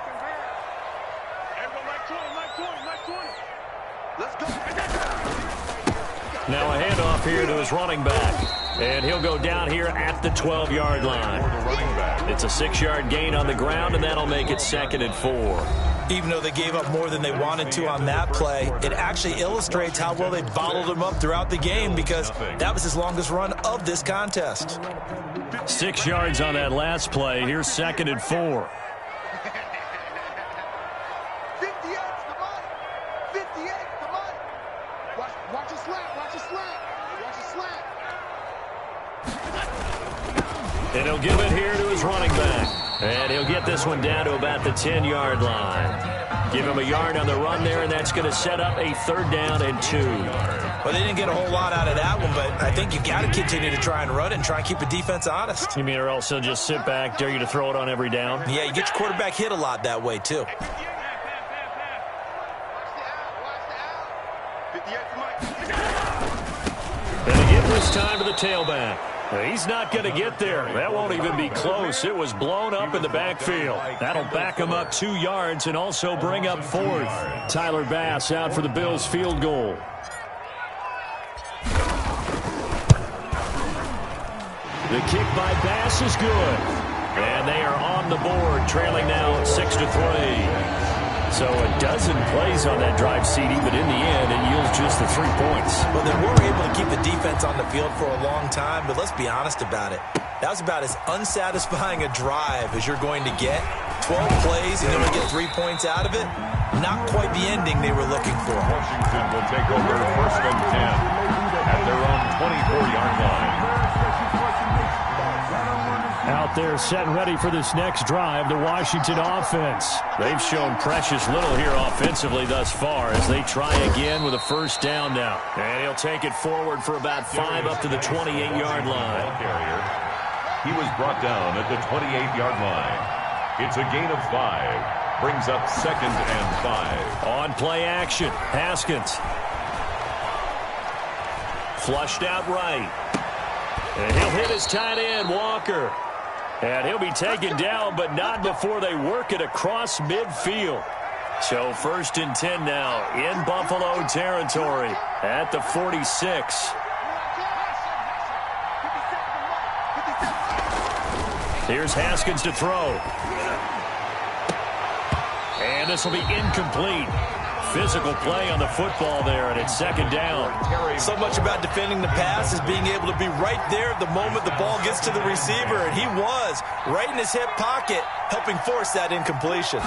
Now a handoff here to his running back. And he'll go down here at the 12-yard line. It's a 6-yard gain on the ground, and that'll make it 2nd and 4. Even though they gave up more than they wanted to on that play, it actually illustrates how well they bottled him up throughout the game because that was his longest run of this contest. 6 yards on that last play. Here's 2nd and 4. 58, come on. 58, come on. Watch a slap, watch a slap. Watch a slap. And he'll give it here to his running back. And he'll get this one down to about the 10-yard line. Give him a yard on the run there, and that's going to set up a 3rd down and 2. Well, they didn't get a whole lot out of that one, but I think you got to continue to try and run it and try and keep the defense honest. You mean or else he'll just sit back, dare you to throw it on every down? Yeah, you get your quarterback hit a lot that way, too. And he gives this time to the tailback. He's not going to get there. That won't even be close. It was blown up in the backfield. That'll back him up 2 yards and also bring up 4th. Tyler Bass out for the Bills field goal. The kick by Bass is good. And they are on the board, trailing now 6-3. So a dozen plays on that drive, CD, but in the end, it yields just the 3 points. Well, they were able to keep the defense on the field for a long time, but let's be honest about it. That was about as unsatisfying a drive as you're going to get. 12 plays, and you're going to get 3 points out of it. Not quite the ending they were looking for. Washington will take over 1st and 10 at their own 24-yard line. Out there set and ready for this next drive, the Washington offense. They've shown precious little here offensively thus far as they try again with a 1st down now. And he'll take it forward for about 5 up to the 28-yard line. He was brought down at the 28-yard line. It's a gain of 5. Brings up 2nd and 5. On play action, Haskins. Flushed out right. And he'll hit his tight end, Walker. And he'll be taken down, but not before they work it across midfield. So 1st and 10 now in Buffalo territory at the 46. Here's Haskins to throw. And this will be incomplete. Physical play on the football there, and it's 2nd down. So much about defending the pass is being able to be right there at the moment the ball gets to the receiver, and he was right in his hip pocket, helping force that incompletion.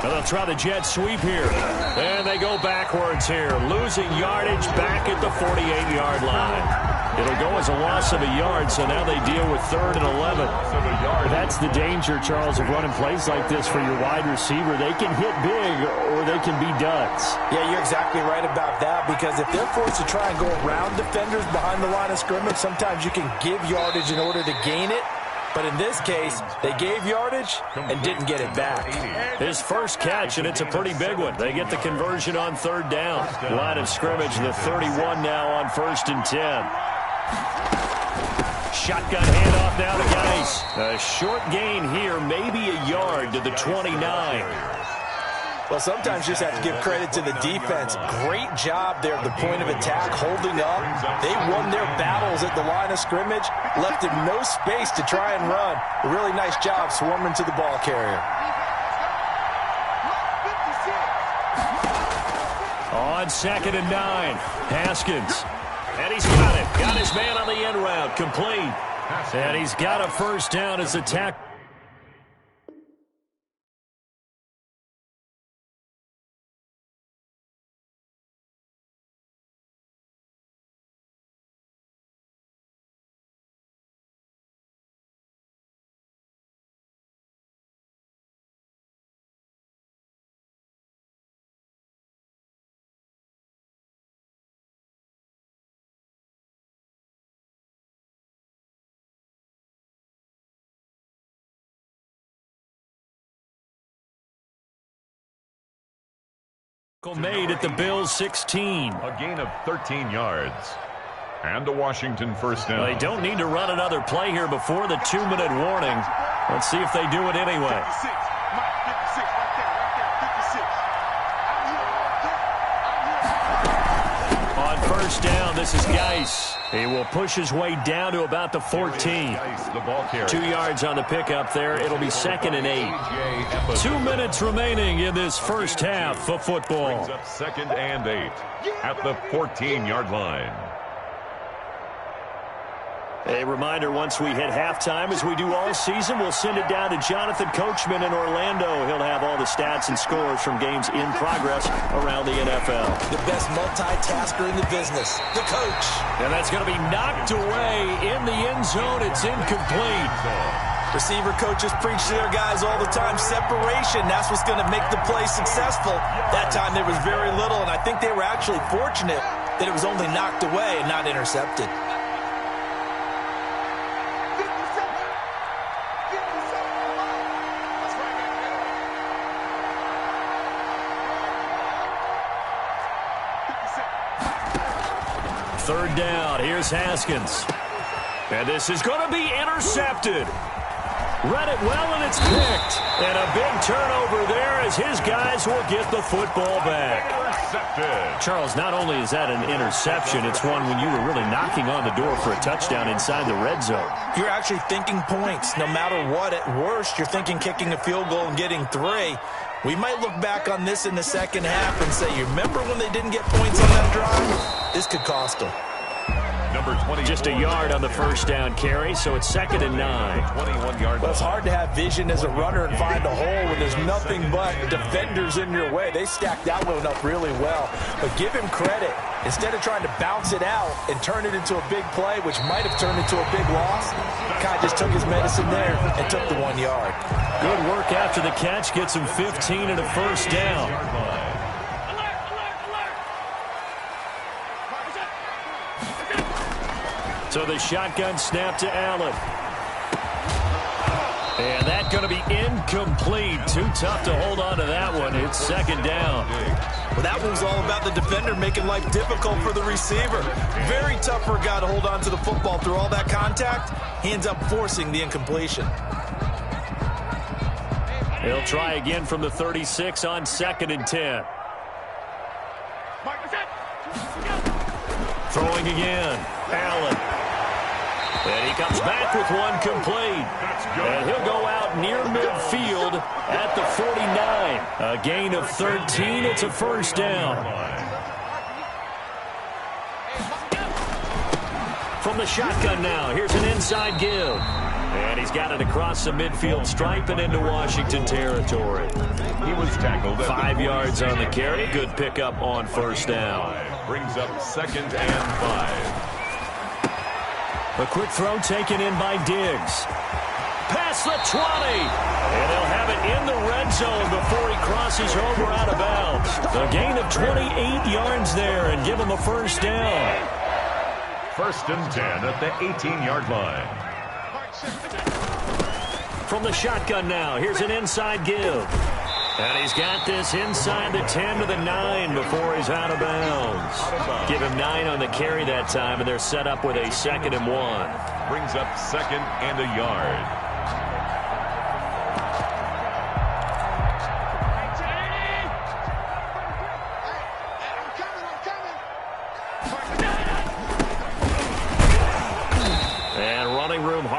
Well, they'll try the jet sweep here. And they go backwards here, losing yardage back at the 48-yard line. It'll go as a loss of a yard, so now they deal with 3rd and 11. That's the danger, Charles, of running plays like this for your wide receiver. They can hit big or they can be duds. Yeah, you're exactly right about that, because if they're forced to try and go around defenders behind the line of scrimmage, sometimes you can give yardage in order to gain it. But in this case, they gave yardage and didn't get it back. His first catch, and it's a pretty big one. They get the conversion on 3rd down. Line of scrimmage, the 31 now on 1st and 10. Shotgun handoff now to Geis. A short gain here, maybe a yard to the 29. Well, sometimes you just have to give credit to the defense. Great job there at the point of attack, holding up. They won their battles at the line of scrimmage, left him no space to try and run. A really nice job swarming to the ball carrier. On 2nd and 9, Haskins. And he's got it. Got his man on the end route, complete. And he's got a 1st down as the tackle. Made at the Bills' 16. A gain of 13 yards. And a Washington first down. Well, they don't need to run another play here before the 2-minute warning. Let's see if they do it anyway. 56. Mike, 56, right there, 56. On first down, this is Geis. He will push his way down to about the 14. The ball carrier. 2 yards on the pickup there. It'll be 2nd and 8. 2 minutes remaining in this first half of football. Brings up 2nd and 8 at the 14-yard line. A reminder, once we hit halftime, as we do all season, we'll send it down to Jonathan Coachman in Orlando. He'll have all the stats and scores from games in progress around the NFL. The best multitasker in the business, the coach. And that's going to be knocked away in the end zone. It's incomplete. Receiver coaches preach to their guys all the time, separation. That's what's going to make the play successful. That time there was very little, and I think they were actually fortunate that it was only knocked away and not intercepted. Third down. Here's Haskins. And this is going to be intercepted. Read it well, and it's picked. And a big turnover there as his guys will get the football back. Intercepted. Charles, not only is that an interception, it's one when you were really knocking on the door for a touchdown inside the red zone. You're actually thinking points. No matter what, at worst, you're thinking kicking a field goal and getting 3. We might look back on this in the second half and say, you remember when they didn't get points on that drive? This could cost them. Number 20. Just a yard on the first down carry, so it's 2nd and 9. 21-yard. Well, it's hard to have vision as a runner and find a hole when there's nothing but defenders in your way. They stacked that one up really well. But give him credit. Instead of trying to bounce it out and turn it into a big play, which might have turned into a big loss, kind of just took his medicine there and took the 1 yard. Good work after the catch. Gets him 15 and a first down. So the shotgun snap to Allen. And that's going to be incomplete. Too tough to hold on to that one. It's 2nd down. Well, that one was all about the defender making life difficult for the receiver. Very tough for a guy to hold on to the football through all that contact. He ends up forcing the incompletion. He'll try again from the 36 on 2nd and 10. Throwing again. Allen. And he comes back with one complete. And he'll go out near midfield at the 49. A gain of 13. It's a first down. From the shotgun now, here's an inside give. And he's got it across the midfield stripe and into Washington territory. He was tackled. 5 yards on the carry. Good pickup on first down. Brings up 2nd and 5. A quick throw taken in by Diggs. Past the 20. And he'll have it in the red zone before he crosses over out of bounds. A gain of 28 yards there and give him a first down. 1st and 10 at the 18-yard line. From the shotgun now, here's an inside give. And he's got this inside the 10 to the 9 before he's out of bounds. Give him 9 on the carry that time, and they're set up with a 2nd and 1. Brings up 2nd and a yard.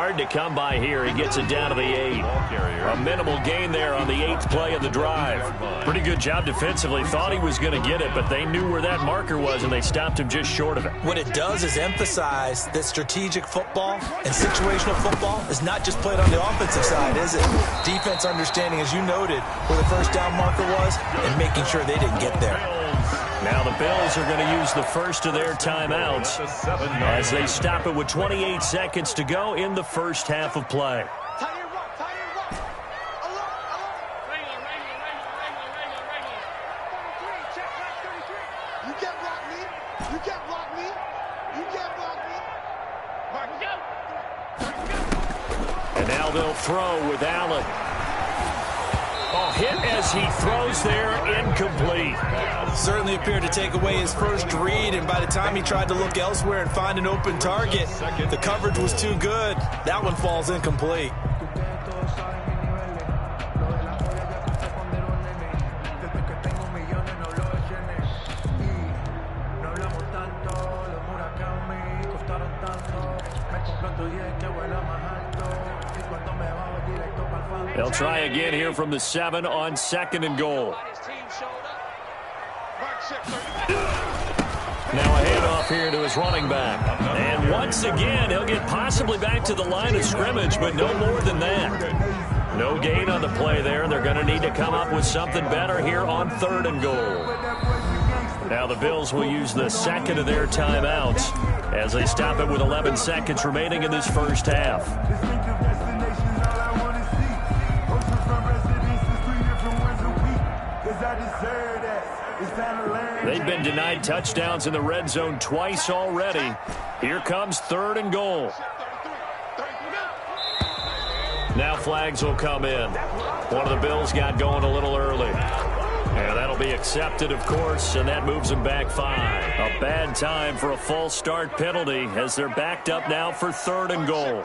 To come by here. He gets it down to the 8. A minimal gain there on the 8th play of the drive. Pretty good job defensively. Thought he was going to get it, but they knew where that marker was, and they stopped him just short of it. What it does is emphasize that strategic football and situational football is not just played on the offensive side, is it? Defense understanding, as you noted, where the first down marker was and making sure they didn't get there. Now the Bills are going to use the first of their timeouts as they stop it with 28 seconds to go in the first half of play. You can't block me. You can't block me. You can't block me. And now they'll throw with Allen. Oh, hit as he throws there, incomplete. Certainly appeared to take away his first read, and by the time he tried to look elsewhere and find an open target, the coverage was too good. That one falls incomplete. They'll try again here from the 7 on 2nd and goal. Now a handoff here to his running back. And once again, he'll get possibly back to the line of scrimmage, but no more than that. No gain on the play there. They're going to need to come up with something better here on 3rd and goal. Now the Bills will use the second of their timeouts as they stop it with 11 seconds remaining in this first half. They've been denied touchdowns in the red zone twice already. Here comes 3rd and goal. Now flags will come in. One of the Bills got going a little early. And that'll be accepted, of course, and that moves them back 5. A bad time for a false start penalty as they're backed up now for 3rd and goal.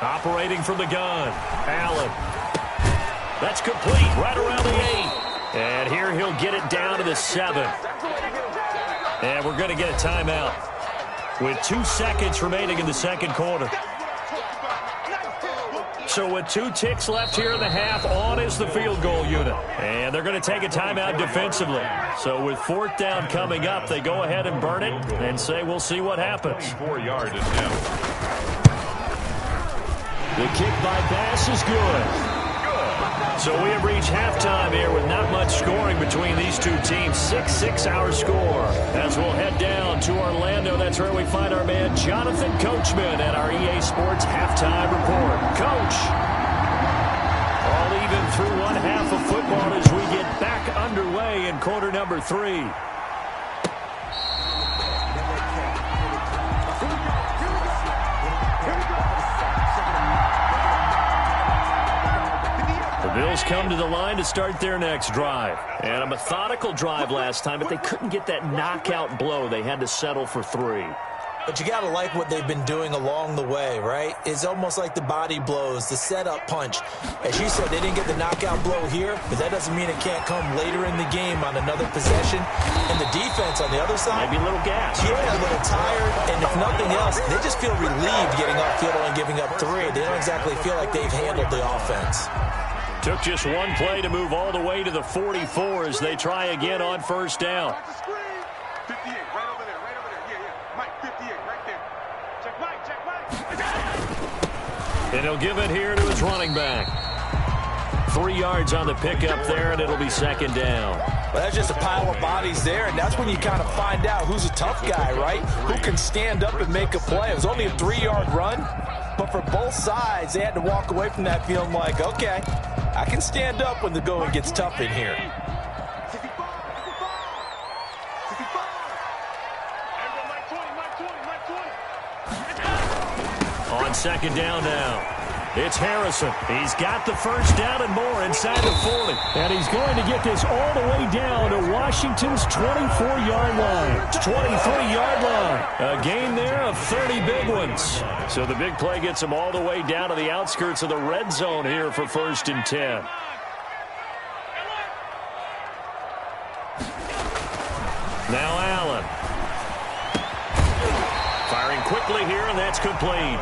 Operating from the gun, Allen. That's complete right around the 8. And here he'll get it down to the 7. And we're going to get a timeout with 2 seconds remaining in the second quarter. So with 2 ticks left here in the half, on is the field goal unit. And they're going to take a timeout defensively. So with 4th down coming up, they go ahead and burn it and say we'll see what happens. 4-yard attempt. The kick by Bass is good. So we have reached halftime here with not much scoring between these two teams. 6-6 our score. As we'll head down to Orlando, that's where we find our man Jonathan Coachman at our EA Sports Halftime Report. Coach, all even through one half of football as we get back underway in quarter number 3. Bills come to the line to start their next drive. And a methodical drive last time, but they couldn't get that knockout blow. They had to settle for 3. But you got to like what they've been doing along the way, right? It's almost like the body blows, the setup punch. As you said, they didn't get the knockout blow here, but that doesn't mean it can't come later in the game on another possession. And the defense on the other side, maybe a little gas. Yeah, a little tired. And if nothing else, they just feel relieved getting upfield and giving up 3. They don't exactly feel like they've handled the offense. Took just one play to move all the way to the 44 as they try again on 1st down. 58, right over there, right over there. Yeah. Mike, 58, right there. Check Mike. And he'll give it here to his running back. 3 yards on the pickup there, and it'll be 2nd down. Well, that's just a pile of bodies there, and that's when you kind of find out who's a tough guy, right? Who can stand up and make a play. It was only a 3-yard run, but for both sides, they had to walk away from that feeling like, okay, I can stand up when the going gets tough in here. On 2nd down now. It's Harrison. He's got the 1st down and more inside the 40. And he's going to get this all the way down to Washington's 24-yard line. 23-yard line. A gain there of 30 big ones. So the big play gets him all the way down to the outskirts of the red zone here for 1st and 10. Now Allen. Firing quickly here, and that's complete.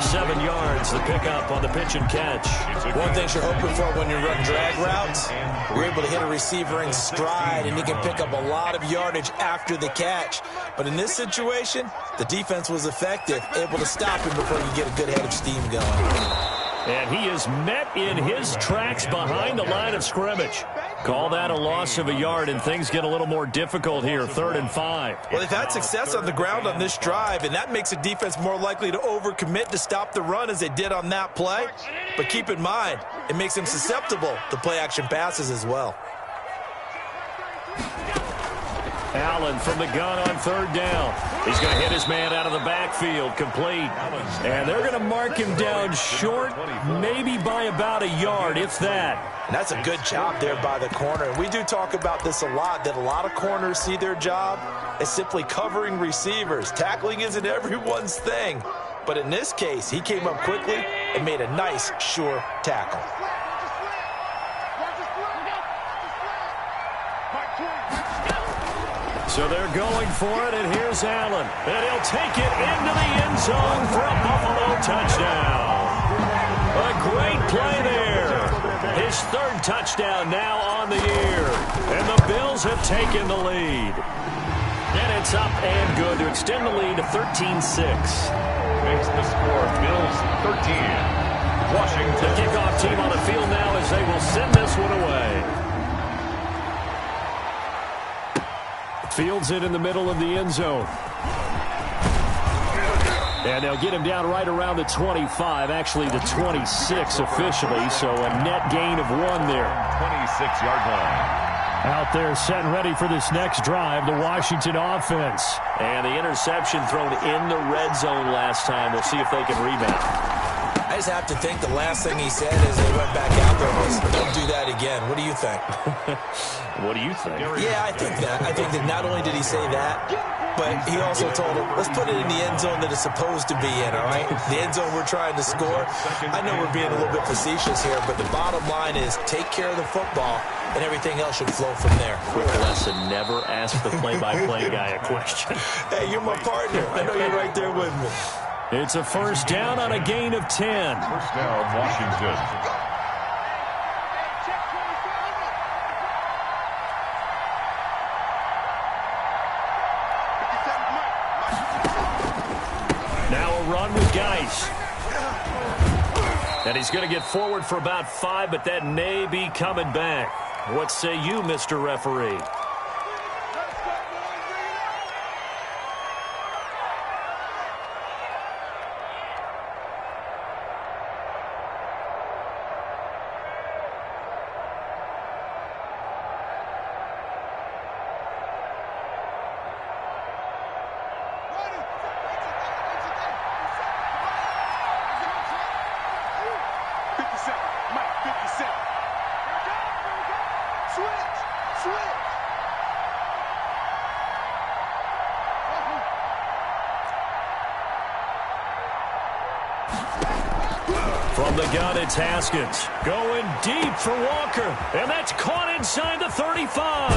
7 yards, the pickup on the pitch and catch. One thing you're hoping for when you run drag routes, you're able to hit a receiver in stride, and he can pick up a lot of yardage after the catch. But in this situation, the defense was effective, able to stop him before you get a good head of steam going. And he is met in his tracks behind the line of scrimmage. Call that a loss of a yard, and things get a little more difficult here, 3rd and 5. Well, they've had success on the ground on this drive, and that makes a defense more likely to overcommit to stop the run as they did on that play. But keep in mind, it makes them susceptible to play-action passes as well. Allen from the gun on 3rd down. He's going to hit his man out of the backfield, complete. And they're going to mark him down short, maybe by about a yard, if that. And that's a good job there by the corner. And we do talk about this a lot, that a lot of corners see their job as simply covering receivers. Tackling isn't everyone's thing. But in this case, he came up quickly and made a nice, sure tackle. So they're going for it, and here's Allen. And he'll take it into the end zone for a Buffalo touchdown. A great play there. His 3rd touchdown now on the year. And the Bills have taken the lead. And it's up and good to extend the lead to 13-6. Makes the score Bills 13. Washington. The kickoff team on the field now as they will send this one away. Fields it in the middle of the end zone. And they'll get him down right around the 25, actually the 26 officially, so a net gain of 1 there. 26-yard line. Out there set and ready for this next drive, the Washington offense. And the interception thrown in the red zone last time. We'll see if they can rebound. I just have to think the last thing he said as they went back out there was, don't do that again. What do you think? What do you think? Yeah, I think that. I think that not only did he say that, but he also told him, let's put it in the end zone that it's supposed to be in, all right? The end zone we're trying to score. I know we're being a little bit facetious here, but the bottom line is take care of the football, and everything else should flow from there. Quick lesson, never ask the play-by-play guy a question. Hey, you're my partner. I know you're right there with me. It's a 1st down on a gain of 10. 1st down, Washington. Now a run with Geis. And he's going to get forward for about 5, but that may be coming back. What say you, Mr. Referee? From the gun, it's Haskins. Going deep for Walker. And that's caught inside the 35.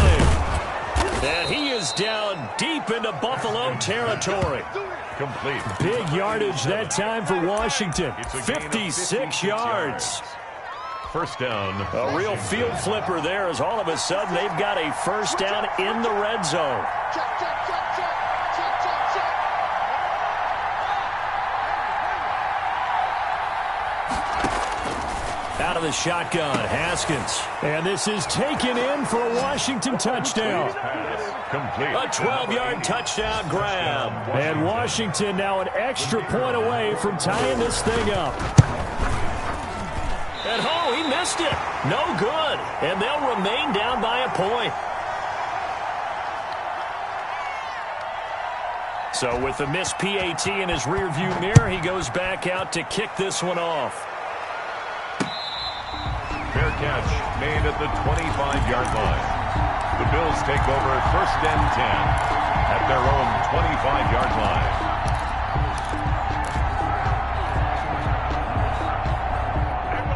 And he is down deep into Buffalo territory. Complete. Big yardage that time for Washington. 56 yards. 1st down. A real field flipper there as all of a sudden they've got a 1st down in the red zone. Out of the shotgun, Haskins. And this is taken in for a Washington touchdown. Complete. A 12-yard touchdown grab. And Washington now an extra point away from tying this thing up. And oh, he missed it. No good. And they'll remain down by a point. So with the missed PAT in his rearview mirror, he goes back out to kick this one off. Fair catch made at the 25-yard line. The Bills take over 1st and 10 at their own 25-yard line.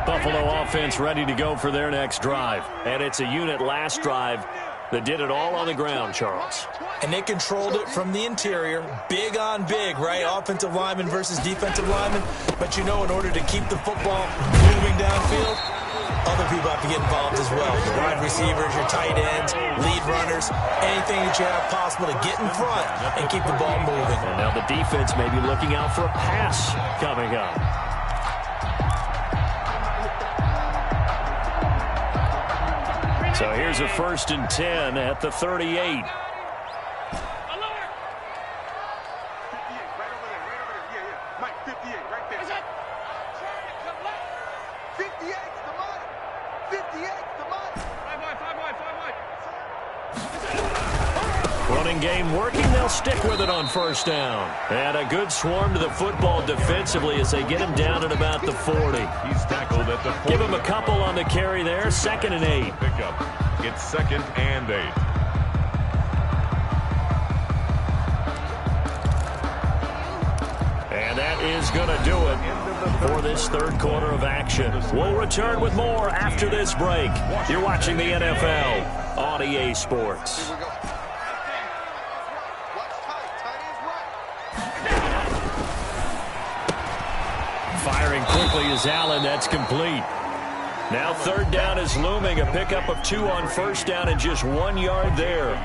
Buffalo offense ready to go for their next drive. And it's a unit last drive that did it all on the ground, Charles. And they controlled it from the interior. Big on big, right? Offensive lineman versus defensive lineman. But you know, in order to keep the football moving downfield, other people have to get involved as well. Your wide receivers, your tight ends, lead runners, anything that you have possible to get in front and keep the ball moving. And now the defense may be looking out for a pass coming up. So here's a 1st and 10 at the 38. Running game working. They'll stick with it on 1st down. And a good swarm to the football defensively as they get him down at about the 40. He's tackled at the 40. Give him a couple on the carry there. 2nd and 8. Pickup. It's 2nd and 8. And that is going to do it for this 3rd quarter of action. We'll return with more after this break. You're watching the NFL on EA Sports. Firing quickly is Allen. That's complete. Now 3rd down is looming. A pickup of 2 on 1st down and just 1 yard there.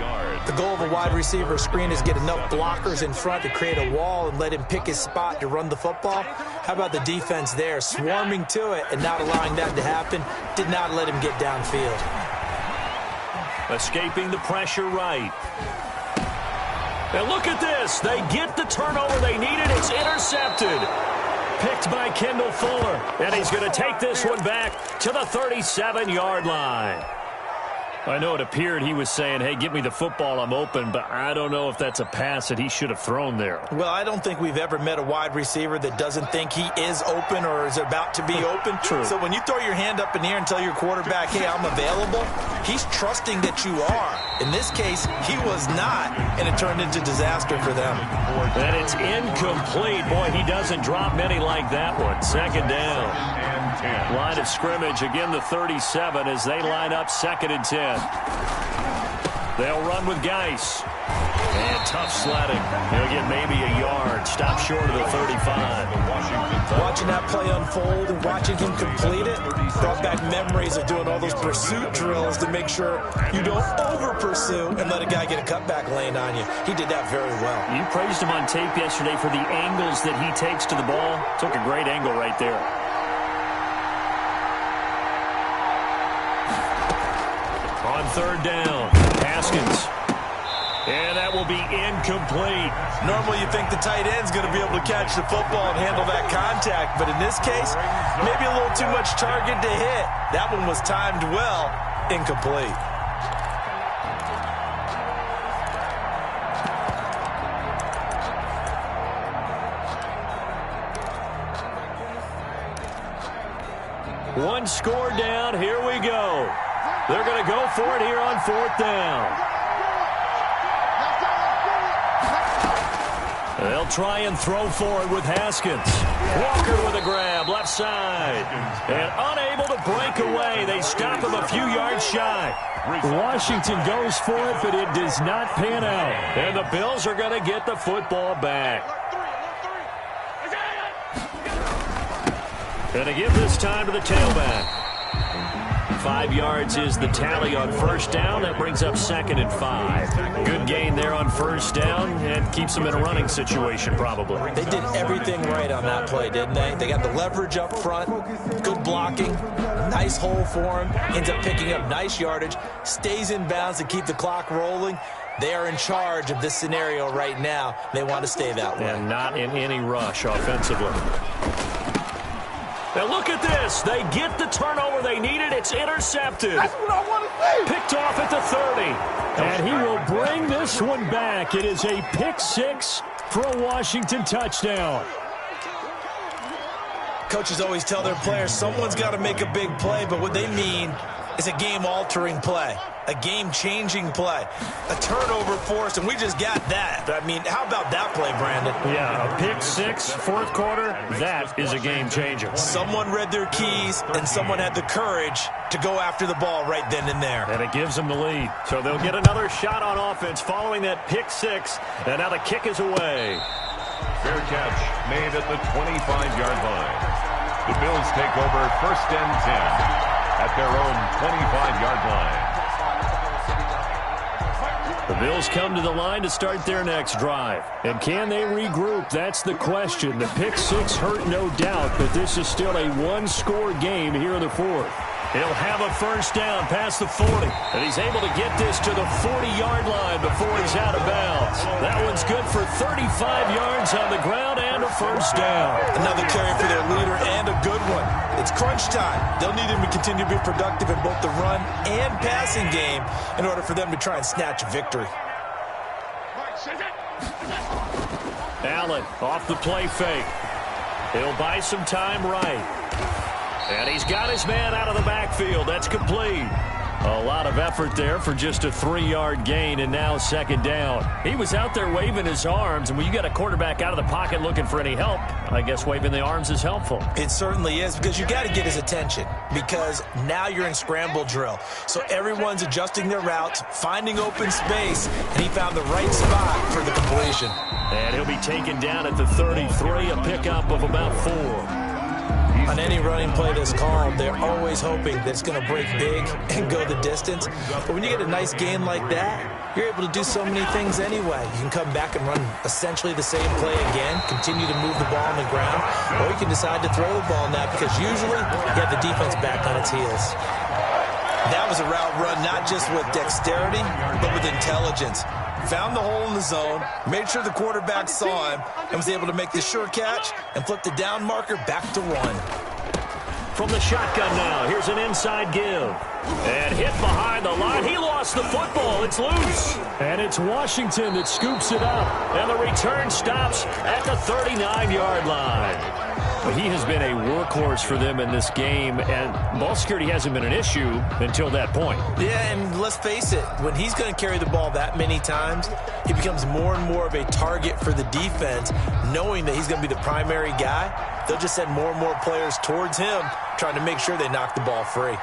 The goal of a wide receiver screen is get enough blockers in front to create a wall and let him pick his spot to run the football. How about the defense there? Swarming to it and not allowing that to happen. Did not let him get downfield. Escaping the pressure right. And look at this. They get the turnover they needed. It's intercepted. Picked by Kendall Fuller. And he's going to take this one back to the 37-yard line. I know it appeared he was saying, hey, give me the football, I'm open, but I don't know if that's a pass that he should have thrown there. Well, I don't think we've ever met a wide receiver that doesn't think he is open or is about to be open. True. So when you throw your hand up in the air and tell your quarterback, hey, I'm available, he's trusting that you are. In this case, he was not, and it turned into disaster for them. And it's incomplete. Boy, he doesn't drop many like that one. 2nd down. Line of scrimmage, again the 37 as they line up 2nd and 10. They'll run with Geis. And tough sledding. He'll get maybe a yard. Stop short of the 35. Watching that play unfold and watching him complete it brought back memories of doing all those pursuit drills to make sure you don't over-pursue and let a guy get a cutback lane on you. He did that very well. You praised him on tape yesterday for the angles that he takes to the ball. Took a great angle right there. On 3rd down, Haskins. And that will be incomplete. Normally you think the tight end's going to be able to catch the football and handle that contact, but in this case, maybe a little too much target to hit. That one was timed well, incomplete. One score down, here we go. They're going to go for it here on 4th down. They'll try and throw for it with Haskins. Walker with a grab, left side. And unable to break away. They stop him a few yards shy. Washington goes for it, but it does not pan out. And the Bills are going to get the football back. And to give this time to the tailback. 5 yards is the tally on 1st down. That brings up 2nd and 5. Good gain there on 1st down and keeps them in a running situation probably. They did everything right on that play, didn't they? They got the leverage up front, good blocking, nice hole for him, ends up picking up nice yardage, stays in bounds to keep the clock rolling. They are in charge of this scenario right now. They want to stay that way. And not in any rush offensively. Now look at this. They get the turnover they needed. It's intercepted. That's what I want to see. Picked off at the 30. And he will bring this one back. It is a pick 6 for a Washington touchdown. Coaches always tell their players someone's got to make a big play, but what they mean is a game-altering play, a game-changing play, a turnover force, and we just got that. I mean, how about that play, Brandon? Yeah, a pick 6, 4th quarter, that is a game-changer. Someone read their keys, and someone had the courage to go after the ball right then and there. And it gives them the lead. So they'll get another shot on offense following that pick 6, and now the kick is away. Fair catch made at the 25-yard line. The Bills take over 1st and 10. At their own 25-yard line. The Bills come to the line to start their next drive. And can they regroup? That's the question. The pick 6 hurt, no doubt, but this is still a one-score game here in the 4th. He'll have a first down past the 40. And he's able to get this to the 40-yard line before he's out of bounds. That one's good for 35 yards on the ground and a first down. Another carry for their leader and a good one. It's crunch time. They'll need him to continue to be productive in both the run and passing game in order for them to try and snatch a victory. Allen off the play fake. He'll buy some time right. And he's got his man out of the backfield. That's complete. A lot of effort there for just a 3-yard gain, and now second down. He was out there waving his arms, and when you got a quarterback out of the pocket looking for any help, I guess waving the arms is helpful. It certainly is, because you got to get his attention, because now you're in scramble drill. So everyone's adjusting their routes, finding open space, and he found the right spot for the completion. And he'll be taken down at the 33, a pickup of about 4. On any running play that's called, they're always hoping that it's going to break big and go the distance. But when you get a nice gain like that, you're able to do so many things anyway. You can come back and run essentially the same play again, continue to move the ball on the ground, or you can decide to throw the ball now because usually you have the defense back on its heels. That was a route run not just with dexterity, but with intelligence. Found the hole in the zone, made sure the quarterback saw him, and was able to make the sure catch and flip the down marker back to 1. From the shotgun now, here's an inside give. And hit behind the line. He lost the football. It's loose. And it's Washington that scoops it up. And the return stops at the 39-yard line. But he has been a workhorse for them in this game, and ball security hasn't been an issue until that point. Yeah, and let's face it, when he's going to carry the ball that many times, he becomes more and more of a target for the defense, knowing that he's going to be the primary guy. They'll just send more and more players towards him, trying to make sure they knock the ball free.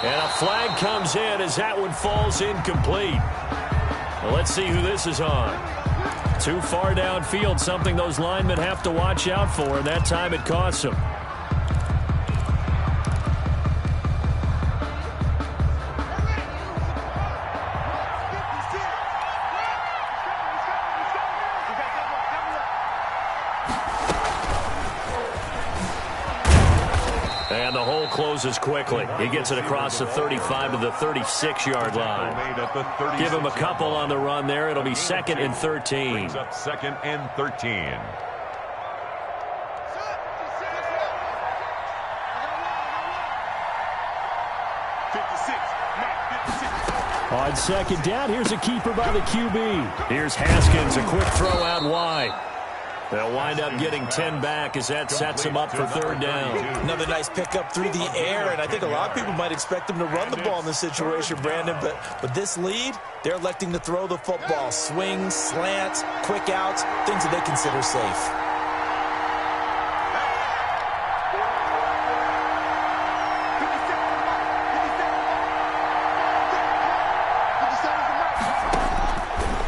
And a flag comes in as that one falls incomplete. Well, let's see who this is on. Too far downfield, something those linemen have to watch out for, and that time it costs them. And the hole closes quickly. He gets it across the 35 to the 36-yard line. Give him a couple on the run there. It'll be 2nd and 13. Brings up 2nd and 13. On second down, here's a keeper by the QB. Here's Haskins, a quick throw out wide. They'll wind up getting 10 back as that sets them up for 3rd down. Another nice pickup through the air, and I think a lot of people might expect them to run the ball in this situation, Brandon, but with this lead, they're electing to throw the football. Swings, slants, quick outs, things that they consider safe.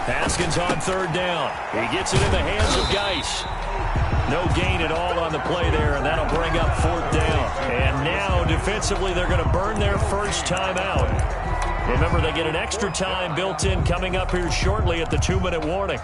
Haskins on 3rd down. He gets it in the hands of Geis. No gain at all on the play there, and that'll bring up 4th down. And now, defensively, they're going to burn their first time out. Remember, they get an extra time built in coming up here shortly at the 2-minute warning.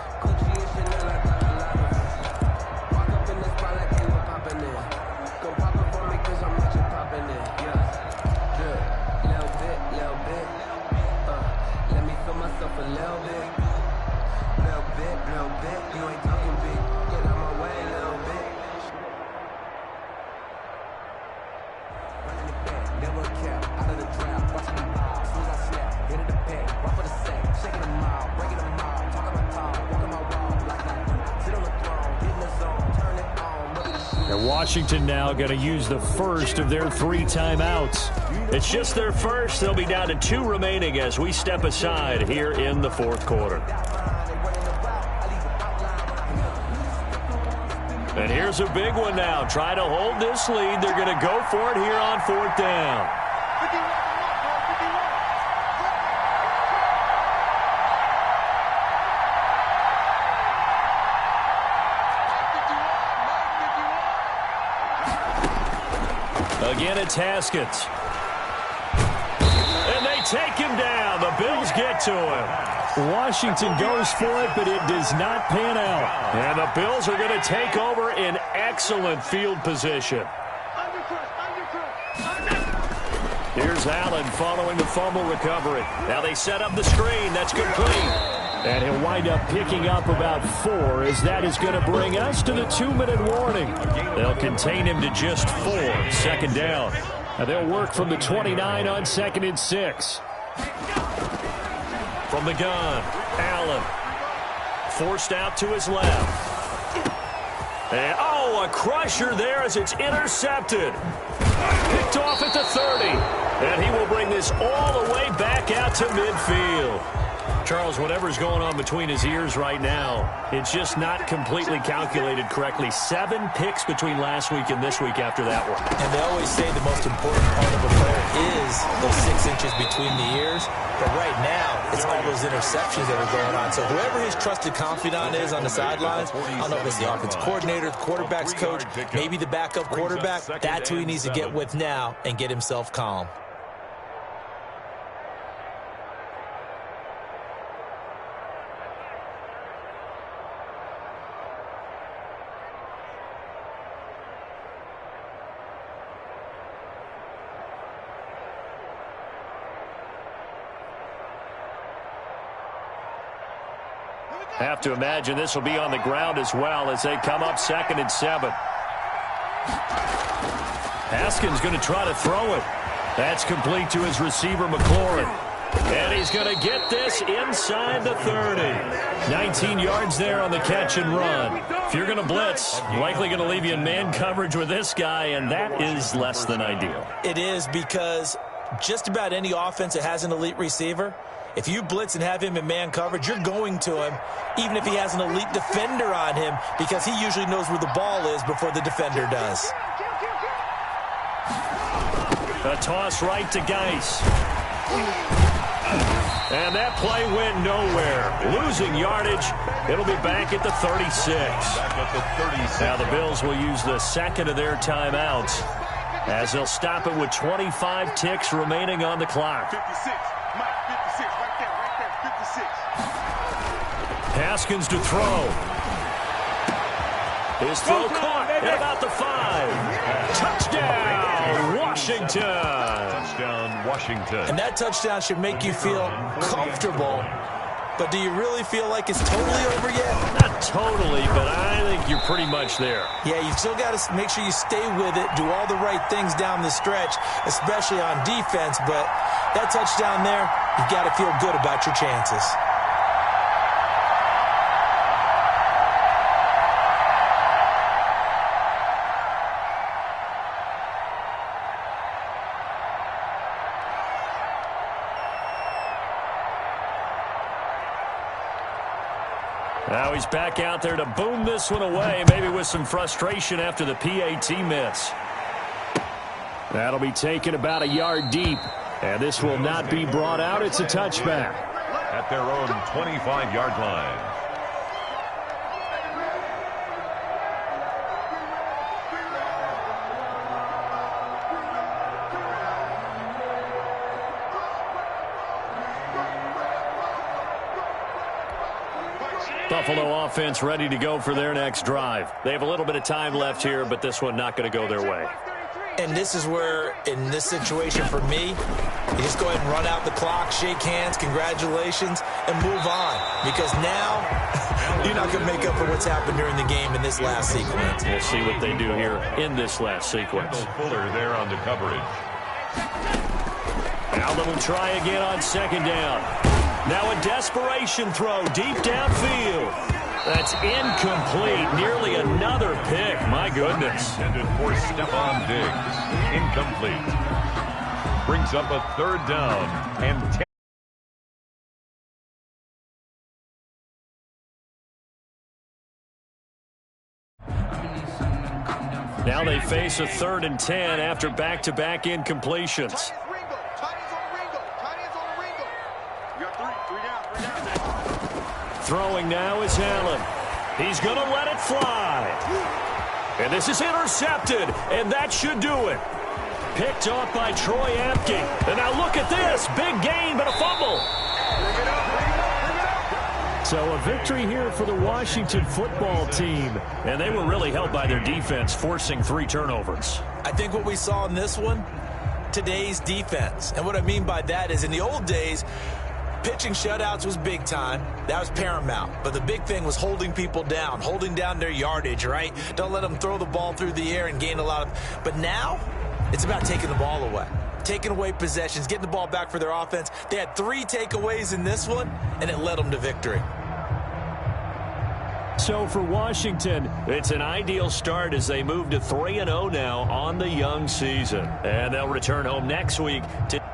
Washington now going to use the first of their 3 timeouts. It's just their first. They'll be down to 2 remaining as we step aside here in the 4th quarter. And here's a big one now. Try to hold this lead. They're going to go for it here on 4th down. Again, it's Haskins. And they take him down. The Bills get to him. Washington goes for it, but it does not pan out. And the Bills are going to take over in excellent field position. Under Here's Allen following the fumble recovery. Now they set up the screen. That's complete. And he'll wind up picking up about 4, as that is going to bring us to the 2-minute warning. They'll contain him to just 4. Second down. And they'll work from the 29 on 2nd and 6. From the gun, Allen. Forced out to his left. And, a crusher there as it's intercepted. Picked off at the 30. And he will bring this all the way back out to midfield. Charles, whatever's going on between his ears right now, it's just not completely calculated correctly. 7 picks between last week and this week after that one. And they always say the most important part of a player is those 6 inches between the ears. But right now, it's all those interceptions that are going on. So whoever his trusted confidant is on the sidelines, I don't know if it's the offensive coordinator, the quarterback's coach, maybe the backup quarterback, that's who he needs to get with now and get himself calm. Have to imagine this will be on the ground as well as they come up 2nd and 7. Haskins going to try to throw it. That's complete to his receiver, McLaurin. And he's going to get this inside the 30. 19 yards there on the catch and run. If you're going to blitz, likely going to leave you in man coverage with this guy, and that is less than ideal. It is, because just about any offense that has an elite receiver, if you blitz and have him in man coverage, you're going to him, even if he has an elite defender on him, because he usually knows where the ball is before the defender does. A toss right to Geis. And that play went nowhere. Losing yardage. It'll be back at the 36. Now the Bills will use the second of their timeouts as they'll stop it with 25 ticks remaining on the clock. 56. Mike, 56. Right there. 56. Haskins to throw. His throw caught at about the 5. Touchdown, Washington. Touchdown, Washington. And that touchdown should make you feel comfortable. But do you really feel like it's totally over yet? Not totally, but I think you're pretty much there. Yeah, you still got to make sure you stay with it, do all the right things down the stretch, especially on defense. But that touchdown there, you've got to feel good about your chances. Now he's back out there to boom this one away, maybe with some frustration after the PAT miss. That'll be taken about a yard deep, and this will not be brought out. It's a touchback. At their own 25-yard line. Buffalo offense ready to go for their next drive. They have a little bit of time left here, but this one not going to go their way. And this is where, in this situation for me, you just go ahead and run out the clock, shake hands, congratulations, and move on. Because now, you're not going to make up for what's happened during the game in this last sequence. We'll see what they do here in this last sequence. Fuller there on the coverage. Now they'll try again on second down. Now a desperation throw deep downfield. That's incomplete. Nearly another pick. My goodness. Intended for Stephon Diggs. Incomplete. Brings up a third down and 10. Now they face a 3rd and 10 after back-to-back incompletions. Throwing now is Allen. He's going to let it fly. And this is intercepted, and that should do it. Picked off by Troy Apke. And now look at this. Big gain, but a fumble. So a victory here for the Washington football team. And they were really helped by their defense, forcing 3 turnovers. I think what we saw in this one today's defense. And what I mean by that is in the old days, pitching shutouts was big time. That was paramount. But the big thing was holding people down, holding down their yardage, right? Don't let them throw the ball through the air and gain a lot of... But now, it's about taking the ball away. Taking away possessions, getting the ball back for their offense. They had 3 takeaways in this one, and it led them to victory. So for Washington, it's an ideal start as they move to 3-0 now on the young season. And they'll return home next week to...